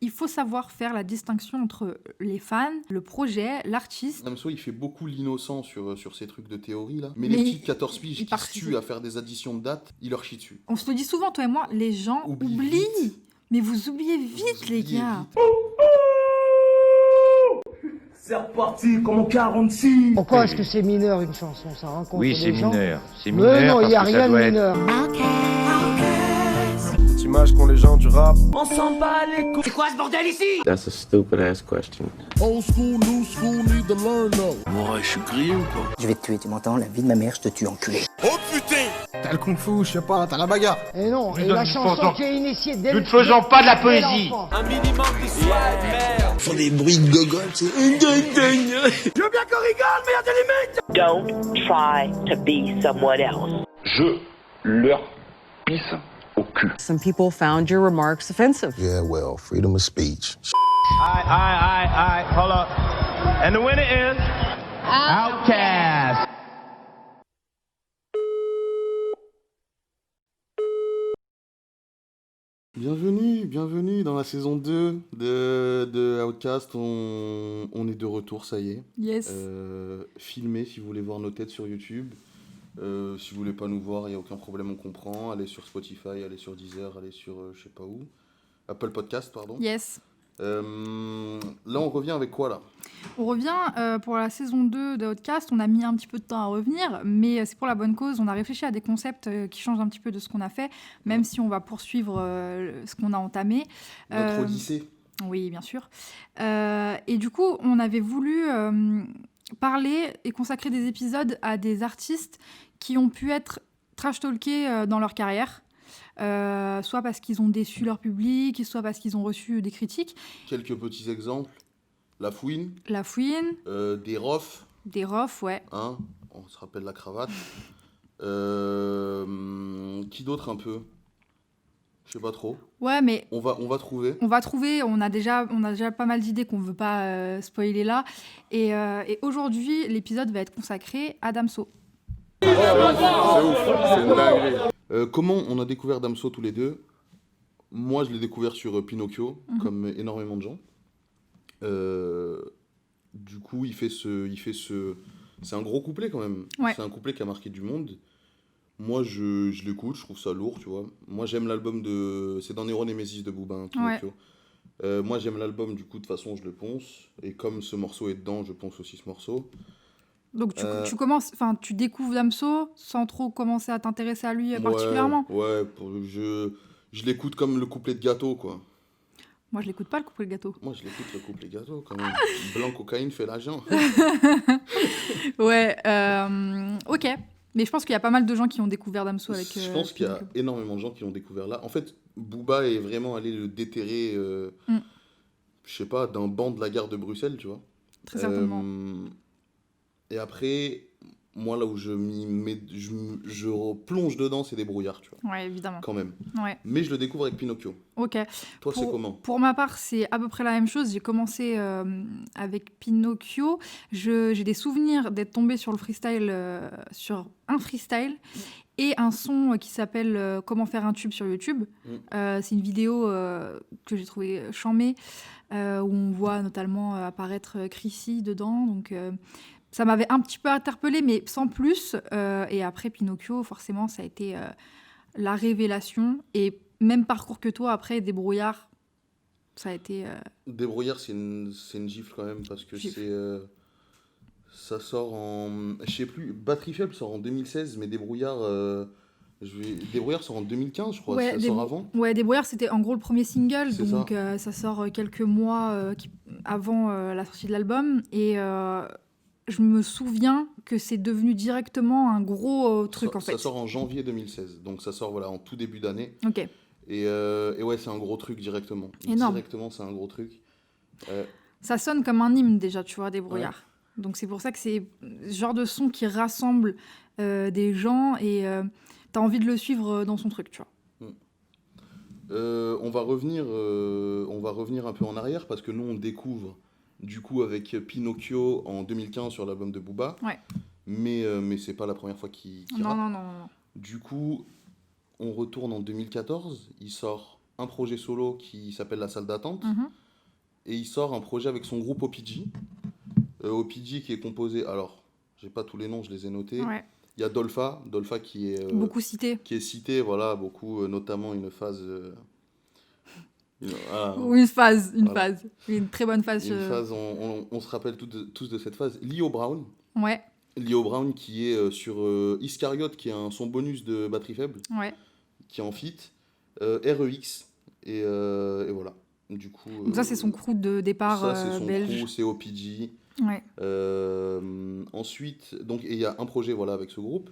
Il faut savoir faire la distinction entre les fans, le projet, l'artiste. Damso, il fait beaucoup l'innocent sur ces trucs de théorie là. Mais Mais les petits de 14 il piges qui se participe. tuent à faire des additions de dates, il leur chie dessus. On se le dit souvent, toi et moi, les gens Oublie oublient. vite. Mais vous oubliez vite, Vous les oubliez gars. vite. C'est reparti comme en 46. Pourquoi est-ce que c'est mineur une chanson? Ça rencontre Oui, des c'est gens. mineur. C'est Mais mineur non, il n'y a parce que ça rien de doit être... mineur. Cette image qu'ont les gens du rap. On s'en bat les couilles. C'est quoi ce bordel ici? That's a stupid ass question. Old school, new school, need to learn though. Ouais, je suis grillé ou quoi? Je vais te tuer, tu m'entends? La vie de ma mère, je te tue, enculé. Oh putain! T'as le kung fu, je sais pas, t'as la bagarre. Et non, et Nous la ne chanson faisons- qui est initiée dès Nous ne faisons pas de la dès poésie. l'enfant. Un minimum d'histoire, merde. Ils font des bruits de gogol, tu sais. Je veux bien qu'on rigole, mais y a des limites. Don't try to be someone else. Je leur pisse au cul. Some people found your remarks offensive. Yeah, well, freedom of speech. Aye, hold up. And the winner is... Outkast. Bienvenue dans la saison 2 de Outkast. On est de retour, ça y est. Yes. Filmez si vous voulez voir nos têtes sur YouTube. Si vous voulez pas nous voir, il n'y a aucun problème, on comprend. Allez sur Spotify, allez sur Deezer, allez sur je sais pas où. Apple Podcast, pardon. Yes. Là, on revient avec quoi là? On revient pour la saison 2 de Outkast. On a mis un petit peu de temps à revenir, mais c'est pour la bonne cause. On a réfléchi à des concepts qui changent un petit peu de ce qu'on a fait, même si on va poursuivre ce qu'on a entamé. Notre Odyssée. Oui, bien sûr. Et du coup, on avait voulu parler et consacrer des épisodes à des artistes qui ont pu être trash-talkés dans leur carrière. Soit parce qu'ils ont déçu leur public, soit parce qu'ils ont reçu des critiques. Quelques petits exemples. La Fouine, La Fouine, des Rofs, des Rofs, ouais. hein, on se rappelle la cravate. Qui d'autre un peu? Je sais pas trop. Ouais, mais On va trouver. on va trouver, on a déjà pas mal d'idées qu'on veut pas spoiler là. Et aujourd'hui, l'épisode va être consacré à Damso. C'est une dinguerie. Comment on a découvert Damso tous les deux? Moi, je l'ai découvert sur Pinocchio, comme énormément de gens. Du coup, c'est un gros couplet quand même. Ouais. C'est un couplet qui a marqué du monde. Moi, je l'écoute, je trouve ça lourd, tu vois. Moi, j'aime l'album de... C'est dans Nero Nemesis de Booba, hein, Pinocchio. Moi, j'aime l'album, du coup, de toute façon, je le ponce. Et comme ce morceau est dedans, je ponce aussi ce morceau. Donc tu découvres Damso sans trop commencer à t'intéresser à lui particulièrement. Ouais, je l'écoute comme le couplet de Gâteau, quoi. Moi, je l'écoute pas, le couplet de gâteau. Moi, je l'écoute le couplet Gâteau, quand même. Blanc, cocaïne, fait l'agent. Ouais, ok. Mais je pense qu'il y a pas mal de gens qui ont découvert Damso avec. Je pense qu'il y a Pinocchio. énormément de gens qui l'ont découvert là. En fait, Booba est vraiment allé le déterrer, je sais pas, d'un banc de la gare de Bruxelles, tu vois. Très certainement. Et après, moi, là où je replonge dedans, c'est des brouillards, tu vois, Ouais, évidemment. quand même. Ouais, Mais je le découvre avec Pinocchio. ok. Toi, c'est comment? Pour ma part, c'est à peu près la même chose. J'ai commencé avec Pinocchio. J'ai des souvenirs d'être tombée sur le freestyle, sur un freestyle et un son qui s'appelle Comment faire un tube sur YouTube. C'est une vidéo que j'ai trouvée charmée, où on voit notamment apparaître Chrissy dedans. Donc, ça m'avait un petit peu interpellée, mais sans plus. Et après, Pinocchio, forcément, ça a été la révélation. Et même parcours que toi, après, des brouillards, ça a été... Des brouillards, c'est une gifle quand même, parce que Gifle. ça sort en... Je sais plus, Batterie Faible sort en 2016, mais des brouillards... Des brouillards sort en 2015, je crois. Ça sort avant. Ouais, Des brouillards, c'était en gros le premier single. C'est Donc, ça sort quelques mois avant la sortie de l'album. Et je me souviens que c'est devenu directement un gros truc, en fait. Ça sort en janvier 2016, donc ça sort voilà, en tout début d'année. Ok. Et ouais, c'est un gros truc directement. Énorme. Directement, c'est un gros truc. Ça sonne comme un hymne déjà, tu vois, des brouillards. Donc c'est pour ça que c'est ce genre de son qui rassemble des gens et t'as envie de le suivre dans son truc, tu vois. On va revenir un peu en arrière parce que nous on découvre du coup avec Pinocchio en 2015 sur l'album de Booba. Ouais. Mais c'est pas la première fois qu'il rappe. Non. Du coup, on retourne en 2014, il sort un projet solo qui s'appelle La Salle d'Attente. Et il sort un projet avec son groupe OPG. OPG qui est composé... Alors, j'ai pas tous les noms, je les ai notés. Ouais. Il y a Dolpha qui est... Beaucoup cité. Qui est cité, voilà, beaucoup, notamment une phase... Une phase. Une très bonne phase. Une phase, on se rappelle tous de cette phase. Leo Brown. Ouais. Leo Brown qui est sur Iscariot, qui est son bonus de batterie faible, qui est en feat. REX, et voilà. Du coup, donc ça, c'est son crew de départ belge. Ça, c'est son crew, c'est OPG. Ouais. Ensuite, donc, il y a un projet voilà, avec ce groupe.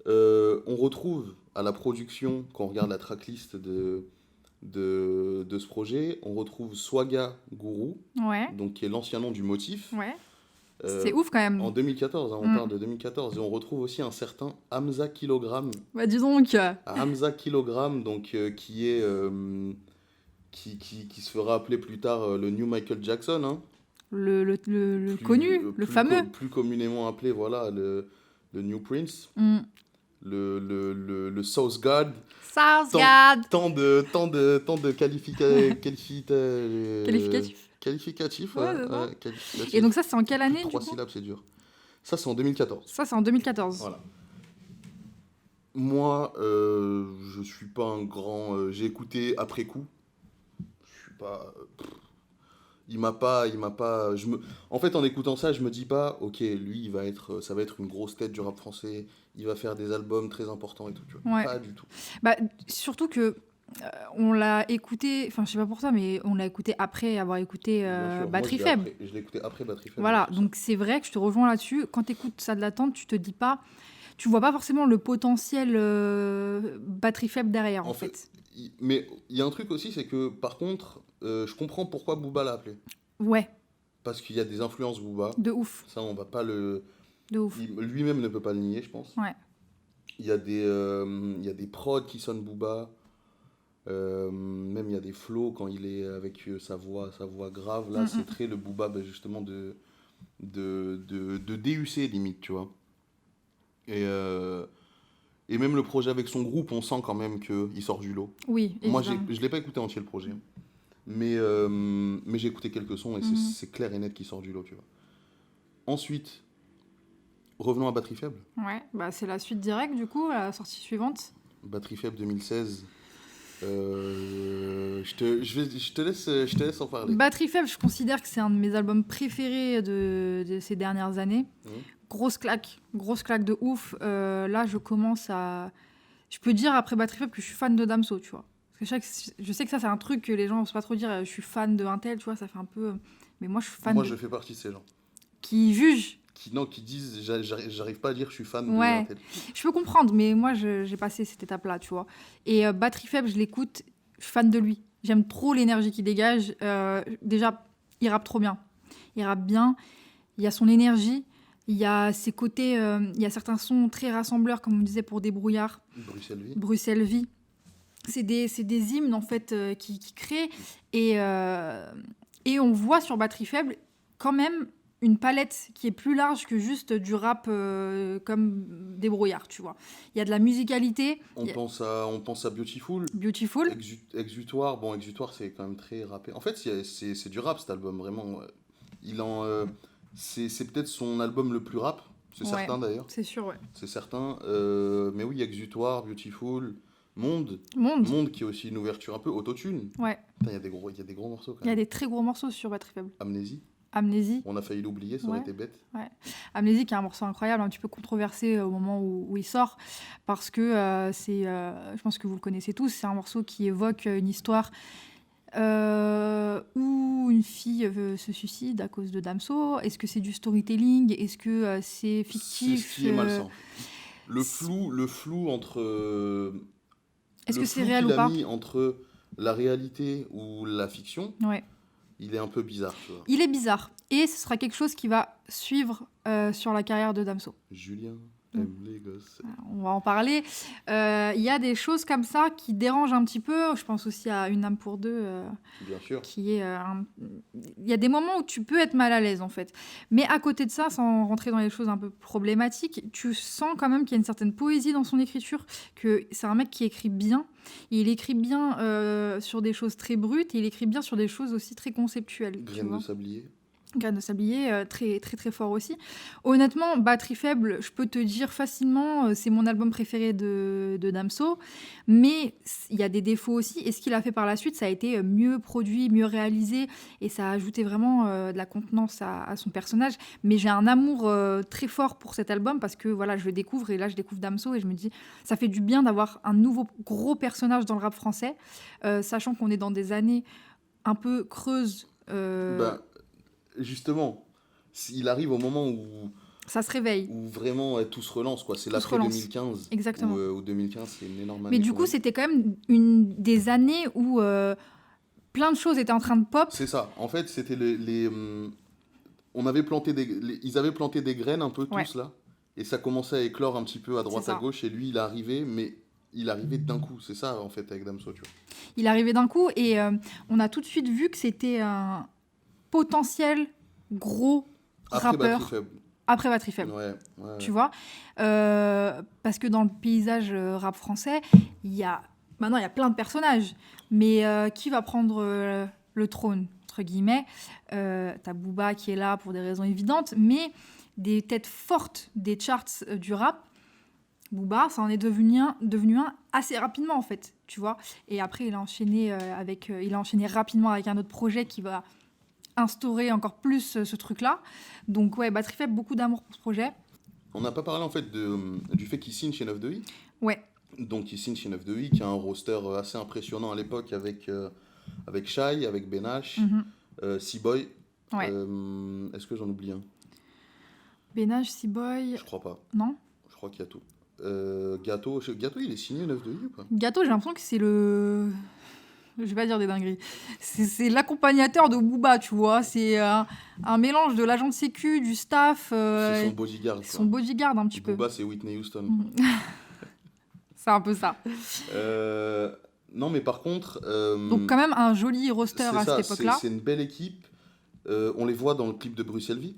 On retrouve à la production, quand on regarde la tracklist de ce projet, on retrouve Swaga Guru, donc, qui est l'ancien nom du Motif. Ouais. C'est ouf quand même. En 2014, on parle de 2014. Et on retrouve aussi un certain Hamza Kilogramme. Bah dis donc. Hamza Kilogramme, donc, qui se fera appeler plus tard le New Michael Jackson. Hein. Le connu, le fameux. Plus communément appelé, voilà, le New Prince. Le South God. Tant de qualificatif. Et donc ça, c'est en quelle année? 3 syllabes, c'est dur. Ça, c'est en 2014. Voilà. Moi, je suis pas un grand... j'ai écouté après coup. Je suis pas... Il m'a pas... En fait, en écoutant ça, je me dis pas, ok, lui, ça va être une grosse tête du rap français, il va faire des albums très importants et tout, tu vois. Pas du tout. Bah, surtout que on l'a écouté, enfin, je sais pas pour toi, mais on l'a écouté après avoir écouté Batterie Faible. Je l'ai écouté après Batterie Faible. Voilà, donc c'est vrai que je te rejoins là-dessus. Quand tu écoutes Ça de l'attente, tu te dis pas... Tu vois pas forcément le potentiel Batterie Faible derrière, en fait. Mais il y a un truc aussi, c'est que, par contre... je comprends pourquoi Booba l'a appelé. Ouais. Parce qu'il y a des influences Booba. De ouf. Ça, on va pas le... De ouf. Lui-même ne peut pas le nier, je pense. Ouais. Il y a des prods qui sonnent Booba. Même il y a des flows quand il est avec sa voix grave. Là, c'est très le Booba, justement, de DUC, limite, tu vois. Et même le projet avec son groupe, on sent quand même qu'il sort du lot. Oui, évidemment. Moi, je ne l'ai pas écouté entier, le projet. Mais j'ai écouté quelques sons et c'est clair et net qu'il sort du lot, tu vois. Ensuite, revenons à Batterie Faible. Ouais, bah c'est la suite directe, du coup, la sortie suivante. Batterie Faible 2016. Je te laisse en parler. Batterie Faible, je considère que c'est un de mes albums préférés de ces dernières années. Grosse claque de ouf. Là, je commence à... Je peux dire après Batterie Faible que je suis fan de Damso, tu vois. Parce que je sais que ça, c'est un truc que les gens n'osent pas trop dire. Je suis fan de un tel, tu vois, ça fait un peu... Mais moi, je suis fan je fais partie de ces gens. Qui jugent. Qui disent, j'arrive pas à dire je suis fan de un tel. Je peux comprendre, mais moi, j'ai passé cette étape-là, tu vois. Et Batterie Faible, je l'écoute, je suis fan de lui. J'aime trop l'énergie qu'il dégage. Déjà, il rappe trop bien. Il rappe bien, il y a son énergie, il y a ses côtés... il y a certains sons très rassembleurs, comme on disait, pour Débrouillard. Bruxelles Vie. C'est des hymnes, en fait, qui créent. Et on voit sur Batterie Faible, quand même, une palette qui est plus large que juste du rap comme Débrouillard, tu vois. Il y a de la musicalité. On pense à Beautiful. Exutoire. Bon, Exutoire, c'est quand même très rappé. En fait, c'est du rap, cet album, vraiment. C'est peut-être son album le plus rap. C'est certain, d'ailleurs. C'est sûr, ouais. C'est certain. Mais oui, Exutoire, Beautiful... Monde qui est aussi une ouverture un peu autotune. Ouais. Il y a des gros morceaux quand même. Il y a des très gros morceaux sur Batterie Faible. Amnésie. On a failli l'oublier, ça aurait été bête. Ouais. Amnésie qui est un morceau incroyable, un petit peu controversé au moment où il sort, parce que je pense que vous le connaissez tous, c'est un morceau qui évoque une histoire où une fille se suicide à cause de Damso. Est-ce que c'est du storytelling? Est-ce que c'est fictif? C'est ce qui est malsain. Le flou entre... Est-ce que c'est réel ou pas? Mis entre la réalité ou la fiction, il est un peu bizarre, tu vois. Il est bizarre. Et ce sera quelque chose qui va suivre sur la carrière de Damso. Julien. Aime les gosses. On va en parler. Il y a des choses comme ça qui dérangent un petit peu. Je pense aussi à Une âme pour deux, Bien sûr. qui est... Il y a des moments où tu peux être mal à l'aise, en fait. Mais à côté de ça, sans rentrer dans les choses un peu problématiques, tu sens quand même qu'il y a une certaine poésie dans son écriture, que c'est un mec qui écrit bien. Il écrit bien sur des choses très brutes et il écrit bien sur des choses aussi très conceptuelles. tu Graines vois. de sablier. Graines de sablier, très, très, très fort aussi. Honnêtement, Batterie faible, je peux te dire facilement, c'est mon album préféré de Damso, mais il y a des défauts aussi. Et ce qu'il a fait par la suite, ça a été mieux produit, mieux réalisé, et ça a ajouté vraiment de la contenance à son personnage. Mais j'ai un amour très fort pour cet album parce que voilà, je le découvre, et là, je découvre Damso, et je me dis, ça fait du bien d'avoir un nouveau gros personnage dans le rap français, sachant qu'on est dans des années un peu creuses. Justement, il arrive au moment où Ça se réveille. où vraiment tout se relance, quoi. C'est Tout se l'après relance. 2015. Exactement. Où 2015, c'est une énorme année. Mais du quand coup, même. c'était quand même des années où plein de choses étaient en train de pop. C'est ça. En fait, c'était on avait planté ils avaient planté des graines un peu tous Ouais. là, et ça commençait à éclore un petit peu à droite C'est ça. à gauche. Et lui, il est arrivé, mais il arrivait d'un coup. C'est ça en fait avec Damso, tu vois. Il arrivait d'un coup et on a tout de suite vu que c'était un potentiel gros Après rappeur Batterie faible. après Batterie faible. Ouais. Ouais. Tu vois. Parce que dans le paysage rap français, maintenant il y a plein de personnages, mais qui va prendre le trône, entre guillemets? T'as Booba qui est là pour des raisons évidentes, mais des têtes fortes des charts du rap, Booba, ça en est devenu un assez rapidement, en fait, tu vois. Et après, il a enchaîné rapidement avec un autre projet qui va instaurer encore plus ce truc-là. Donc ouais, Batterie faible, beaucoup d'amour pour ce projet. On n'a pas parlé en fait du fait qu'il signe chez 9 de I. Ouais. Donc il signe chez 9 de I, qui a un roster assez impressionnant à l'époque avec Shai, avec Ben H, C-Boy. Ouais. Est-ce que j'en oublie un? Benage, C-Boy, Je crois pas. non? Je crois qu'il y a tout. Gâteau, il est signé 9 de I ou pas? Gâteau, j'ai l'impression que c'est le... Je vais pas dire des dingueries. C'est l'accompagnateur de Booba, tu vois. C'est un mélange de l'agent de sécu, du staff. C'est son bodyguard. C'est son bodyguard un petit peu. Booba, c'est Whitney Houston. C'est un peu ça. Non, mais par contre... Donc quand même un joli roster à cette époque-là. C'est une belle équipe. On les voit dans le clip de Bruxelles Vie.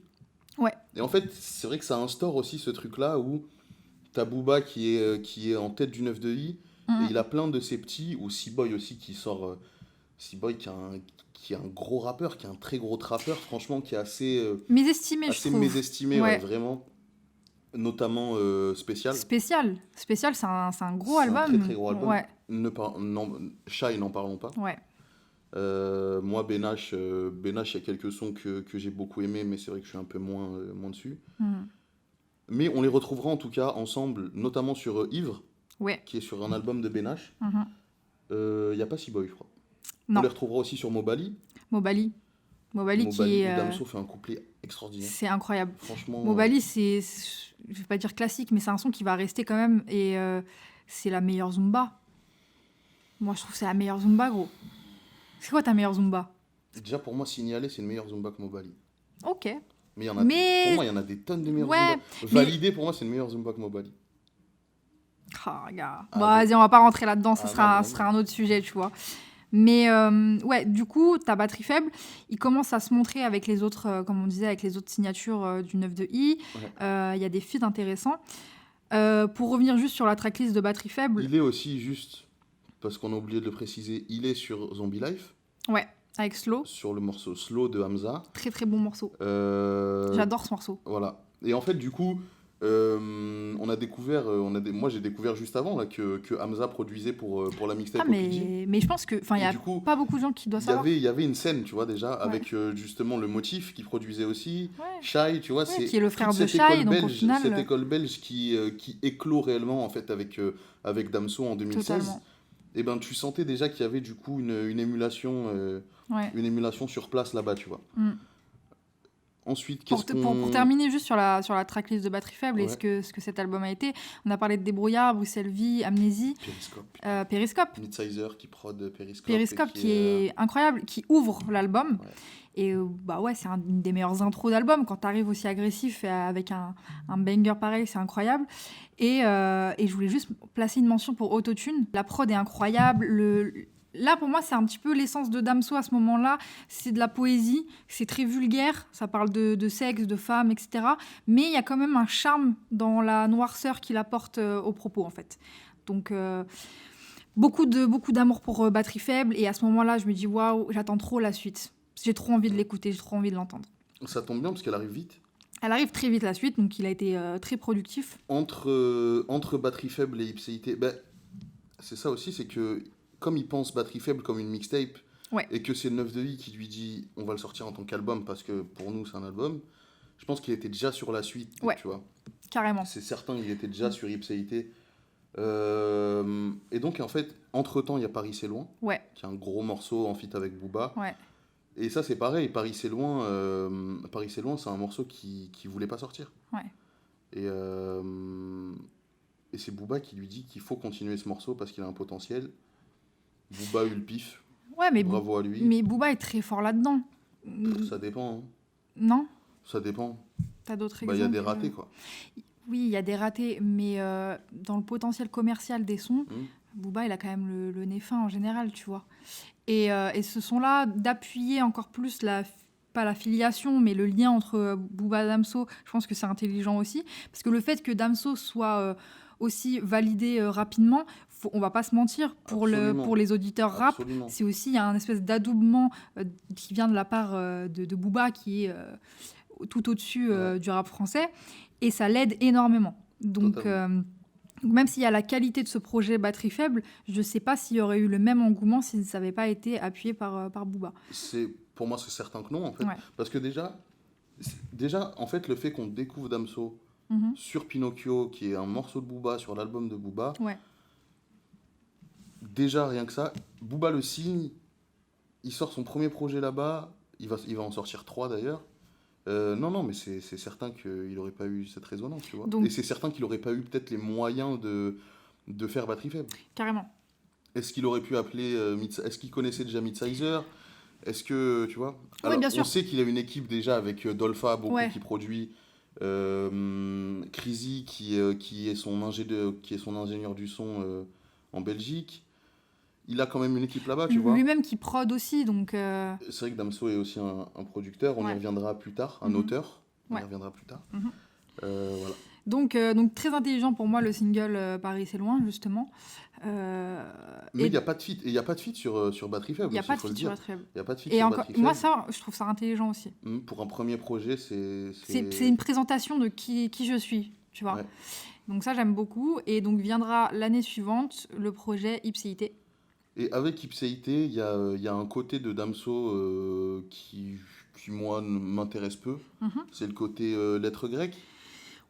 Ouais. Et en fait, c'est vrai que ça instaure aussi ce truc-là où t'as Booba qui est en tête du 9 de I, et il a plein de ses petits, ou C-Boy aussi qui sort... C-Boy qui est un gros rappeur, qui est un très gros trappeur, franchement, qui est assez... Mésestimé, je trouve. mésestimé, ouais, Ouais. vraiment. Notamment Spécial. Spécial, c'est un gros C'est album. un très très gros album. Ouais, Shai, n'en parlons pas. ouais. Moi, Ben H, il y a quelques sons que j'ai beaucoup aimés, mais c'est vrai que je suis un peu moins dessus. Mais on les retrouvera en tout cas ensemble, notamment sur Ivre, Ouais. qui est sur un album de Ben H. Il n'y a pas C-Boy, je crois. Non. On les retrouvera aussi sur Mobali. Mobali qui est... où Damso fait un couplet extraordinaire. c'est incroyable. Franchement. Mobali, je vais pas dire classique, mais c'est un son qui va rester quand même. Et c'est la meilleure Zumba. Moi, je trouve que c'est la meilleure Zumba, gros. C'est quoi ta meilleure Zumba? Déjà, pour moi, Signalé, c'est une meilleure Zumba que Mobali. Ok. Mais, pour moi, il y en a des tonnes de meilleures Ouais, Zumba. Validé, pour moi, c'est une meilleure Zumba que Mobali. Ah, gars. Ah, Bon, oui. vas-y, on va pas rentrer là-dedans, ce Ah, non. sera un autre sujet, tu vois. Mais ouais, du coup, ta Batterie faible, il commence à se montrer avec les autres, comme on disait, avec les autres signatures du 9 de I. Il y a des feats intéressants. Pour revenir juste sur la tracklist de Batterie faible, Il est aussi juste, parce qu'on a oublié de le préciser, il est sur Zombie Life, ouais, avec Slow, sur le morceau Slow de Hamza. très très bon morceau. Euh, J'adore ce morceau. Voilà. Et en fait, du coup, on a découvert, moi j'ai découvert juste avant là, que Hamza produisait pour la mixtape Ah, OPG. mais je pense que, enfin, il y Et a du coup, pas beaucoup de gens qui doivent savoir. Il y avait une scène, tu vois, déjà, avec justement le motif qui produisait aussi. Shai, tu vois, Ouais, qui est le frère toute de cette Shai, école donc au belge, final, cette école belge qui éclot réellement, en fait, avec Damso en 2016. Totalement. Et ben, tu sentais déjà qu'il y avait, du coup, une émulation, Ouais. une émulation sur place, là-bas, tu vois. Ensuite, Pour terminer juste sur la tracklist de Batterie Faible et ce que cet album a été, on a parlé de Débrouillard, Bruxelles Vie, Amnésie, Périscope. Midsizer qui prod Périscope. Périscope qui est incroyable, qui ouvre l'album. Ouais. Et c'est une des meilleures intros d'album. Quand t'arrives aussi agressif avec un banger pareil, c'est incroyable. Et je voulais juste placer une mention pour Autotune. La prod est incroyable. Là, pour moi, c'est un petit peu l'essence de Damso à ce moment-là. C'est de la poésie, c'est très vulgaire, ça parle de sexe, de femmes, etc. Mais il y a quand même un charme dans la noirceur qu'il apporte aux propos, en fait. Donc, beaucoup d'amour pour Batterie Faible. Et à ce moment-là, je me dis, waouh, j'attends trop la suite. J'ai trop envie de l'écouter, j'ai trop envie de l'entendre. Ça tombe bien, parce qu'elle arrive vite. Elle arrive très vite, la suite, donc il a été très productif. Entre Batterie Faible et Ipséité, c'est ça aussi, c'est que comme il pense Batterie Faible comme une mixtape, et que c'est Neuf de Vie qui lui dit on va le sortir en tant qu'album parce que pour nous c'est un album, je pense qu'il était déjà sur la suite, tu vois. Carrément. C'est certain, il était déjà sur Ipséité. Et donc en fait, entre-temps, il y a Paris c'est loin, qui est un gros morceau en feat avec Booba. Et ça c'est pareil, Paris c'est loin, c'est un morceau qui voulait pas sortir. Et c'est Booba qui lui dit qu'il faut continuer ce morceau parce qu'il a un potentiel. Booba a eu le pif. Mais bravo à lui. Mais Booba est très fort là-dedans. Ça dépend. Hein. Non ? Ça dépend. T'as d'autres exemples ? Il y a des ratés, quoi. Oui, il y a des ratés, mais dans le potentiel commercial des sons, Booba, il a quand même le nez fin en général, tu vois. Et ce son-là, d'appuyer encore plus pas la filiation, mais le lien entre Booba et Damso, je pense que c'est intelligent aussi. Parce que le fait que Damso soit aussi validé rapidement, on va pas se mentir, pour les auditeurs rap, c'est aussi, il y a un espèce d'adoubement qui vient de la part de Booba, qui est tout au-dessus du rap français, et ça l'aide énormément. Donc, même s'il y a la qualité de ce projet Batterie Faible, je sais pas s'il y aurait eu le même engouement si ça n'avait pas été appuyé par Booba. Pour moi, c'est certain que non, en fait. Parce que déjà, en fait, le fait qu'on découvre Damso sur Pinocchio, qui est un morceau de Booba, sur l'album de Booba, déjà, rien que ça, Booba le signe, il sort son premier projet là-bas, il va en sortir 3 d'ailleurs. Non, mais c'est certain qu'il n'aurait pas eu cette résonance, tu vois. Et c'est certain qu'il n'aurait pas eu peut-être les moyens de faire Batterie Faible. Carrément. Est-ce qu'il aurait pu appeler... Est-ce qu'il connaissait déjà Midsizer ? Est-ce que, tu vois ? Alors, bien sûr. On sait qu'il a une équipe déjà avec Dolpha, beaucoup qui produit, Crazy, qui est son ingénieur du son en Belgique. Il a quand même une équipe là-bas, tu vois. Lui-même qui prod aussi, donc... C'est vrai que Damso est aussi un producteur, on y reviendra plus tard, un auteur, on y reviendra plus tard. Voilà. Donc très intelligent pour moi le single Paris c'est loin, justement. Mais il n'y a pas de feat, et il n'y a pas de feat sur Batterie Faible. Il n'y a pas de feat sur Batterie Faible. Il n'y a pas de feat et sur encore, Batterie Faible. Moi, ça, je trouve ça intelligent aussi. Pour un premier projet, c'est une présentation de qui je suis, tu vois. Donc ça, j'aime beaucoup. Et donc viendra l'année suivante le projet Ipséité. Et avec Ipséité, il y a un côté de Damso qui moi, m'intéresse peu. C'est le côté lettres grecques.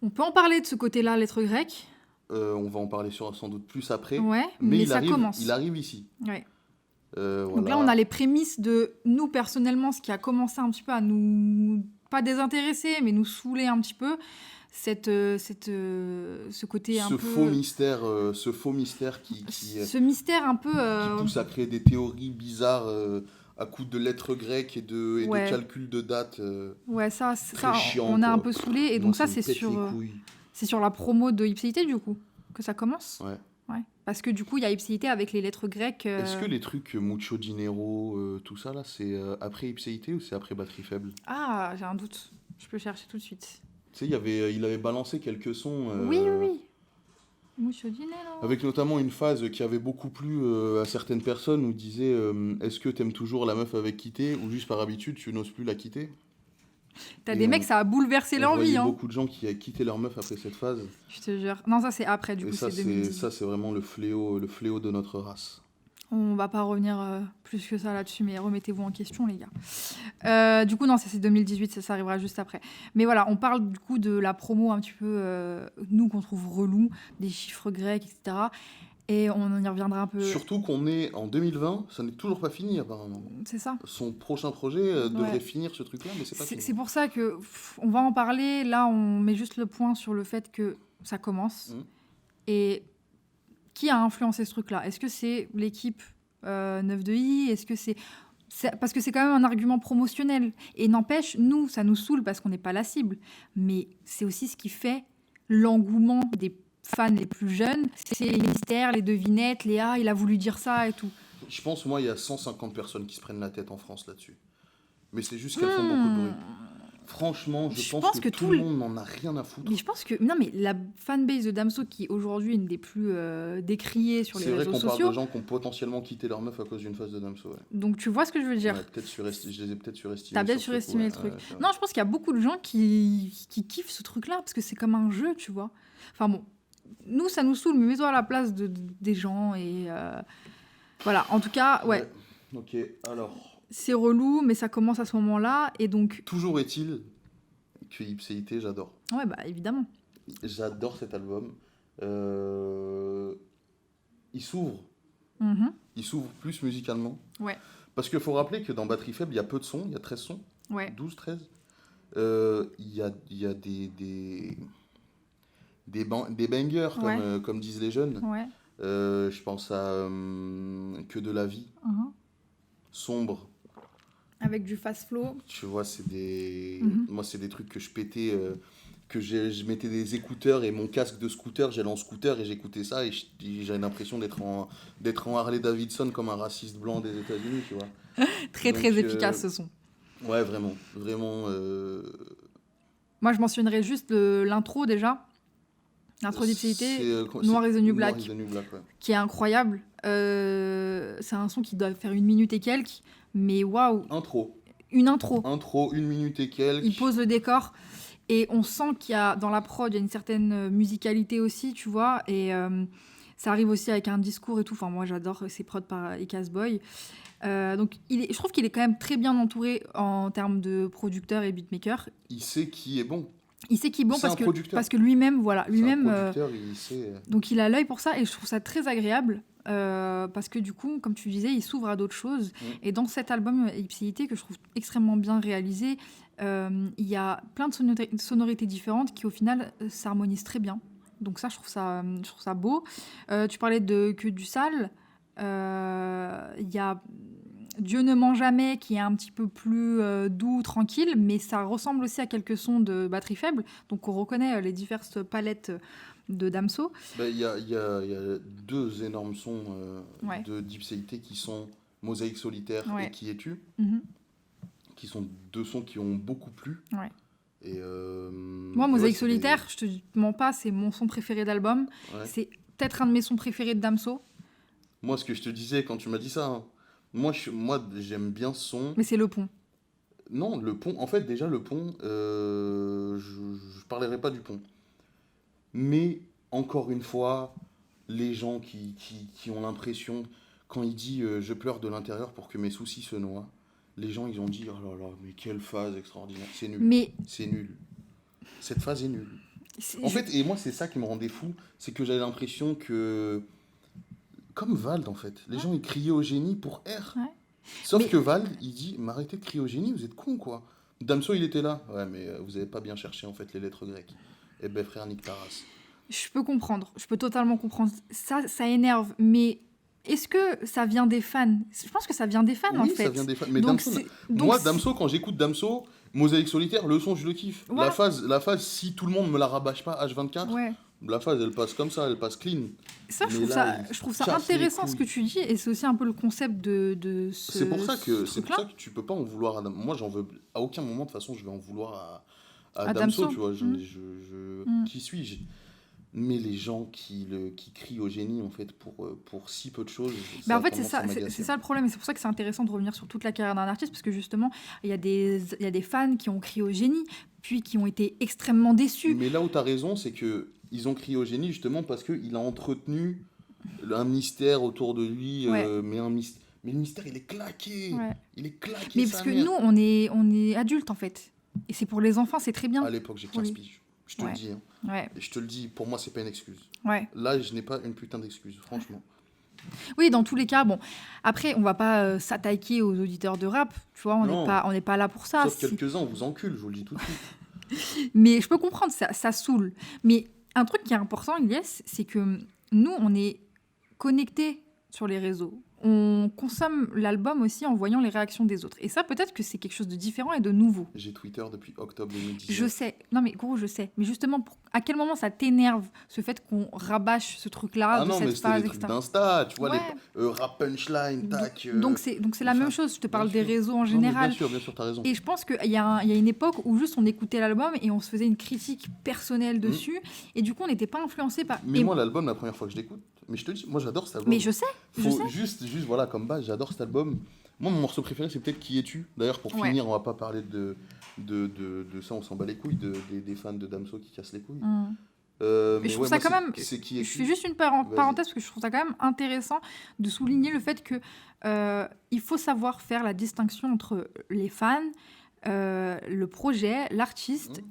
On peut en parler de ce côté-là, lettres grecques. On va en parler sans doute plus après. Mais ça commence. Il arrive ici. Donc là, on a les prémices de nous, personnellement, ce qui a commencé un petit peu à nous... pas désintéresser, mais nous saouler un petit peu. Ce côté un peu... Ce faux mystère qui ce mystère un peu... qui pousse à créer des théories bizarres à coup de lettres grecques et de calculs de dates. Ça chiant, on a un peu saoulé. Et donc ça, c'est sur la promo de Ipséité, du coup, que ça commence. Parce que du coup, il y a Ipséité avec les lettres grecques. Est-ce que les trucs Mucho Dinero, tout ça, là, c'est après Ipséité ou c'est après Batterie Faible ? Ah, j'ai un doute. Je peux chercher tout de suite. Tu sais, il avait balancé quelques sons. Oui. Mucho Dinero. Avec notamment une phase qui avait beaucoup plu à certaines personnes où il disait est-ce que t'aimes toujours la meuf avec qui t'es ou juste par habitude tu n'oses plus la quitter ? T'as des mecs, ça a bouleversé leur vie. Il y a beaucoup de gens qui ont quitté leur meuf après cette phase. Je te jure. Non, ça c'est après, du coup, c'est 2010. Ça, c'est vraiment le fléau de notre race. On va pas revenir plus que ça là-dessus, mais remettez-vous en question, les gars. Du coup, non, ça c'est 2018, ça arrivera juste après. Mais voilà, on parle du coup de la promo un petit peu, nous qu'on trouve relou, des chiffres grecs, etc. Et on y reviendra un peu. Surtout qu'on est en 2020, ça n'est toujours pas fini apparemment. C'est ça. Son prochain projet devrait finir ce truc-là, mais c'est pas fini. C'est pour ça que on va en parler. Là, on met juste le point sur le fait que ça commence. Et qui a influencé ce truc-là? Est-ce que c'est l'équipe 9 de I? Est-ce que c'est... Parce que c'est quand même un argument promotionnel. Et n'empêche, nous, ça nous saoule parce qu'on n'est pas la cible. Mais c'est aussi ce qui fait l'engouement des fans les plus jeunes. C'est les mystères, les devinettes, les « ah, il a voulu dire ça » et tout. Je pense, moi, il y a 150 personnes qui se prennent la tête en France là-dessus. Mais c'est juste qu'elles font beaucoup de bruit. Franchement, je pense que tout le monde n'en a rien à foutre. Mais je pense que... Non, mais la fanbase de Damso, qui est aujourd'hui une des plus décriées sur les réseaux sociaux... C'est vrai qu'on parle de gens qui ont potentiellement quitté leur meuf à cause d'une phase de Damso. Ouais. Donc tu vois ce que je veux dire. Je les ai peut-être surestimés. T'as peut-être surestimé le truc. Non, je pense qu'il y a beaucoup de gens qui kiffent ce truc-là, parce que c'est comme un jeu, tu vois. Enfin bon, nous, ça nous saoule, mais mets-toi à la place des gens et... Voilà, en tout cas, ouais. Ok, alors... C'est relou, mais ça commence à ce moment-là, et donc... Toujours est-il que Ipséité, j'adore. Ouais, bah, évidemment. J'adore cet album. Il s'ouvre. Il s'ouvre plus musicalement. Ouais. Parce qu'il faut rappeler que dans Batterie Faible, il y a peu de sons, il y a 13 sons. Ouais. 12, 13. Il y a des bangers, comme disent les jeunes. Ouais. Je pense à Que de la vie. Sombre. Avec du fast flow. Tu vois, c'est des... Moi, c'est des trucs que je pétais, que je mettais des écouteurs et mon casque de scooter, j'allais en scooter et j'écoutais ça et j'avais l'impression d'être en Harley Davidson comme un raciste blanc des États-Unis, tu vois. Très efficace ce son. Ouais, vraiment. Moi, je mentionnerais juste l'intro déjà. L'intro d'Ipséité, Noir is the New Black, qui est incroyable. C'est un son qui doit faire 1 minute et quelques, mais waouh. Une intro. 1 minute et quelques. Il pose le décor et on sent qu'il y a dans la prod, il y a une certaine musicalité aussi, tu vois, et ça arrive aussi avec un discours et tout. Enfin, moi, j'adore ces prods par Icaz Boy. Donc, je trouve qu'il est quand même très bien entouré en termes de producteur et beatmaker. Il sait qui est bon. Il sait qu'il est bon parce que lui-même, voilà, lui-même. C'est un producteur, il sait. Donc il a l'œil pour ça et je trouve ça très agréable parce que du coup, comme tu disais, il s'ouvre à d'autres choses. Et dans cet album Ipséité que je trouve extrêmement bien réalisé, il y a plein de sonorités différentes qui au final s'harmonisent très bien. Donc ça, je trouve ça beau. Tu parlais de Que du sale. Il y a Dieu ne ment jamais, qui est un petit peu plus doux, tranquille, mais ça ressemble aussi à quelques sons de Batterie Faible, donc on reconnaît les diverses palettes de Damso. Il y a 2 énormes sons d'Ipséité qui sont Mosaïque solitaire et Qui es-tu, qui sont 2 sons qui ont beaucoup plu. Ouais. Et moi, Mosaïque solitaire, je te mens pas, c'est mon son préféré d'album. Ouais. C'est peut-être un de mes sons préférés de Damso. Moi, ce que je te disais quand tu m'as dit ça... Moi, j'aime bien ce son. Mais c'est le pont. Non, le pont. En fait, déjà, le pont, je parlerai pas du pont. Mais, encore une fois, les gens qui ont l'impression, quand il dit « je pleure de l'intérieur pour que mes soucis se noient », les gens, ils ont dit « oh là là, mais quelle phase extraordinaire, c'est nul. C'est nul. Cette phase est nulle. » En fait, et moi, c'est ça qui me rendait fou, c'est que j'avais l'impression que... Comme Vald, en fait. Les gens, ils criaient au génie pour R. Ouais. Sauf que Vald, il dit, mais arrêtez de crier au génie, vous êtes cons, quoi. Damso, il était là. Ouais, mais vous avez pas bien cherché, en fait, les lettres grecques. Eh ben, frère, nique ta race. Je peux comprendre. Je peux totalement comprendre. Ça énerve. Mais est-ce que ça vient des fans? Je pense que ça vient des fans, en fait. Oui, ça vient des fans. Mais Damso, quand j'écoute Damso, Mosaïque solitaire, le son, je le kiffe. Voilà. La phase, si tout le monde me la rabâche pas, H24... Ouais. La phase, elle passe comme ça, elle passe clean. Ça, je trouve ça intéressant ce que tu dis, et c'est aussi un peu le concept de ce C'est pour ça que tu peux pas en vouloir à Damso. Moi, j'en veux à aucun moment, de toute façon, je vais en vouloir à Damso, tu vois. Qui suis-je? Mais les gens qui crient au génie, en fait, pour si peu de choses... En fait, c'est ça le problème, et c'est pour ça que c'est intéressant de revenir sur toute la carrière d'un artiste, parce que justement, il y a des fans qui ont crié au génie, puis qui ont été extrêmement déçus. Mais là où tu as raison, c'est que ils ont crié au génie justement parce qu'il a entretenu un mystère autour de lui, mais le mystère, il est claqué. Ouais. Il est claqué. Mais parce que nous, on est adultes, en fait. Et c'est pour les enfants, c'est très bien. À l'époque, j'ai 15 piges. Je te le Ouais. dis. Hein. Ouais. Et je te le dis, pour moi, c'est pas une excuse. Ouais. Là, je n'ai pas une putain d'excuse, franchement. Oui, dans tous les cas, bon. Après, on va pas s'attaquer aux auditeurs de rap, tu vois, on Non. n'est pas là pour ça. Sauf quelques-uns, on vous encule, je vous le dis tout de suite. Mais je peux comprendre, ça saoule. Mais un truc qui est important, Ilyes, c'est que nous, on est connectés sur les réseaux. On consomme l'album aussi en voyant les réactions des autres. Et ça, peut-être que c'est quelque chose de différent et de nouveau. J'ai Twitter depuis octobre 2019. Je sais. Non, mais gros, je sais. Mais justement, à quel moment ça t'énerve, ce fait qu'on rabâche ce truc-là, Ah de non, mais cette c'était phase, des trucs etc. d'insta, tu vois, Ouais. les rap punchline, tac. Donc c'est la ça. même chose. Je te parle Bien des sûr. réseaux en Non, mais général. bien sûr, t'as raison. Et je pense qu'il y a une époque où juste on écoutait l'album et on se faisait une critique personnelle dessus. Et du coup, on n'était pas influencé par... Mais et- moi, l'album, la première fois que je l'écoute, mais je te dis, moi j'adore cet album. Mais je sais. Juste, voilà, comme base, j'adore cet album. Moi, mon morceau préféré, c'est peut-être Qui es-tu. D'ailleurs, pour Ouais. finir, on va pas parler de ça, on s'en bat les couilles, des fans de Damso qui cassent les couilles. Et Mais je trouve ouais, ça moi, quand même... c'est Qui Je es-tu. fais juste une Vas-y. parenthèse parce que je trouve ça quand même intéressant de souligner le fait que il faut savoir faire la distinction entre les fans, le projet, l'artiste.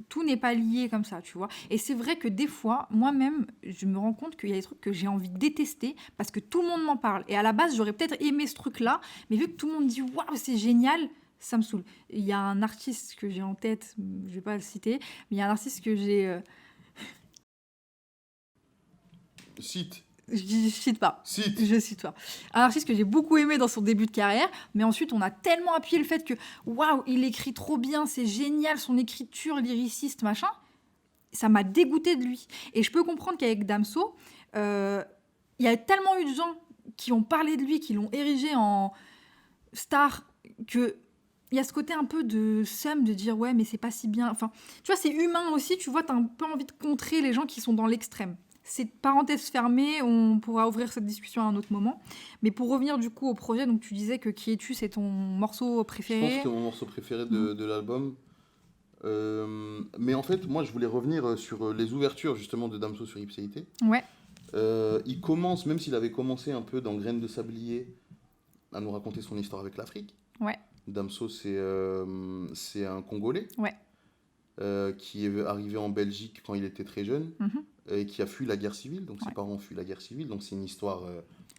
Tout n'est pas lié comme ça, tu vois. Et c'est vrai que des fois, moi-même, je me rends compte qu'il y a des trucs que j'ai envie de détester parce que tout le monde m'en parle. Et à la base, j'aurais peut-être aimé ce truc-là, mais vu que tout le monde dit « Waouh, c'est génial !» ça me saoule. Il y a un artiste que j'ai en tête, je vais pas le citer, mais il y a un artiste que j'ai... Cite. Je cite pas. Cite. Je cite pas. Un artiste que j'ai beaucoup aimé dans son début de carrière, mais ensuite on a tellement appuyé le fait que waouh, il écrit trop bien, c'est génial, son écriture lyriciste, machin. Ça m'a dégoûté de lui. Et je peux comprendre qu'avec Damso, il y a tellement eu de gens qui ont parlé de lui, qui l'ont érigé en star, que il y a ce côté un peu de seum de dire ouais, mais c'est pas si bien. Enfin, tu vois, c'est humain aussi. Tu vois, t'as un peu envie de contrer les gens qui sont dans l'extrême. C'est parenthèse fermée, on pourra ouvrir cette discussion à un autre moment. Mais pour revenir du coup au projet, donc tu disais que Qui es-tu, c'est ton morceau Je préféré. pense que mon morceau préféré de l'album. Mais en fait, moi, je voulais revenir sur les ouvertures justement de Damso sur Ipséité. Ouais. Il commence, même s'il avait commencé un peu dans Graines de Sablier, à nous raconter son histoire avec l'Afrique. Ouais. Damso, c'est un Congolais. Ouais. Qui est arrivé en Belgique quand il était très jeune. Et qui a fui la guerre civile, donc ses Ouais. parents ont fui la guerre civile, donc c'est une histoire,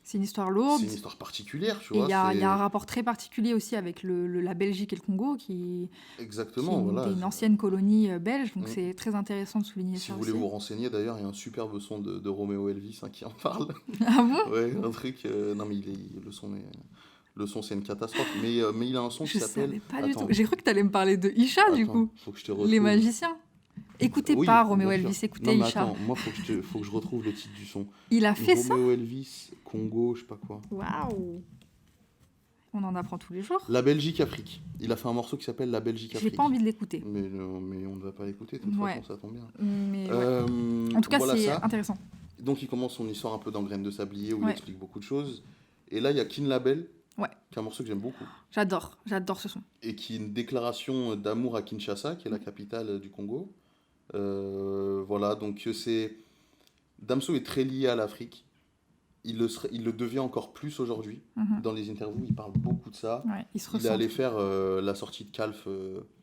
C'est une histoire lourde. c'est une histoire particulière, tu Et vois. il y a un rapport très particulier aussi avec la Belgique et le Congo, qui Exactement, voilà. était une ancienne colonie belge, donc Mm. c'est très intéressant de souligner Si ça vous voulez aussi. vous renseigner, d'ailleurs, il y a un superbe son de Roméo Elvis qui en parle. Ah bon? Ouais, un truc. Non, mais le son, c'est une catastrophe. Mais il a un son qui Je s'appelle. savais pas du Attends, tout. J'ai cru que tu allais me parler de Isha, du attends, coup. faut que je te retrouve. Les magiciens. Écoutez Oui, pas bien Roméo sûr. Elvis, écoutez Non, mais Isha. attends, moi, faut que je retrouve le titre du son. Il a fait ça? Roméo Elvis, Congo, je sais pas quoi. Waouh! On en apprend tous les jours. La Belgique-Afrique. Il a fait un morceau qui s'appelle La J'ai Belgique-Afrique. pas envie de l'écouter. Mais on ne va pas l'écouter, de toute Ouais. façon, ça tombe bien. Mais ouais. En tout cas, voilà c'est ça. intéressant. Donc, il commence son histoire un peu dans Graines de Sablier, où il Ouais. explique beaucoup de choses. Et là, il y a Kin Label, Ouais. qui est un morceau que j'aime beaucoup. J'adore ce son. Et qui est une déclaration d'amour à Kinshasa, qui est la capitale du Congo. Voilà, donc c'est... Damso est très lié à l'Afrique. Il le devient encore plus aujourd'hui. Mhm. Dans les interviews, il parle beaucoup de ça. Ouais, il se Il est ressent. allé faire la sortie de Calf.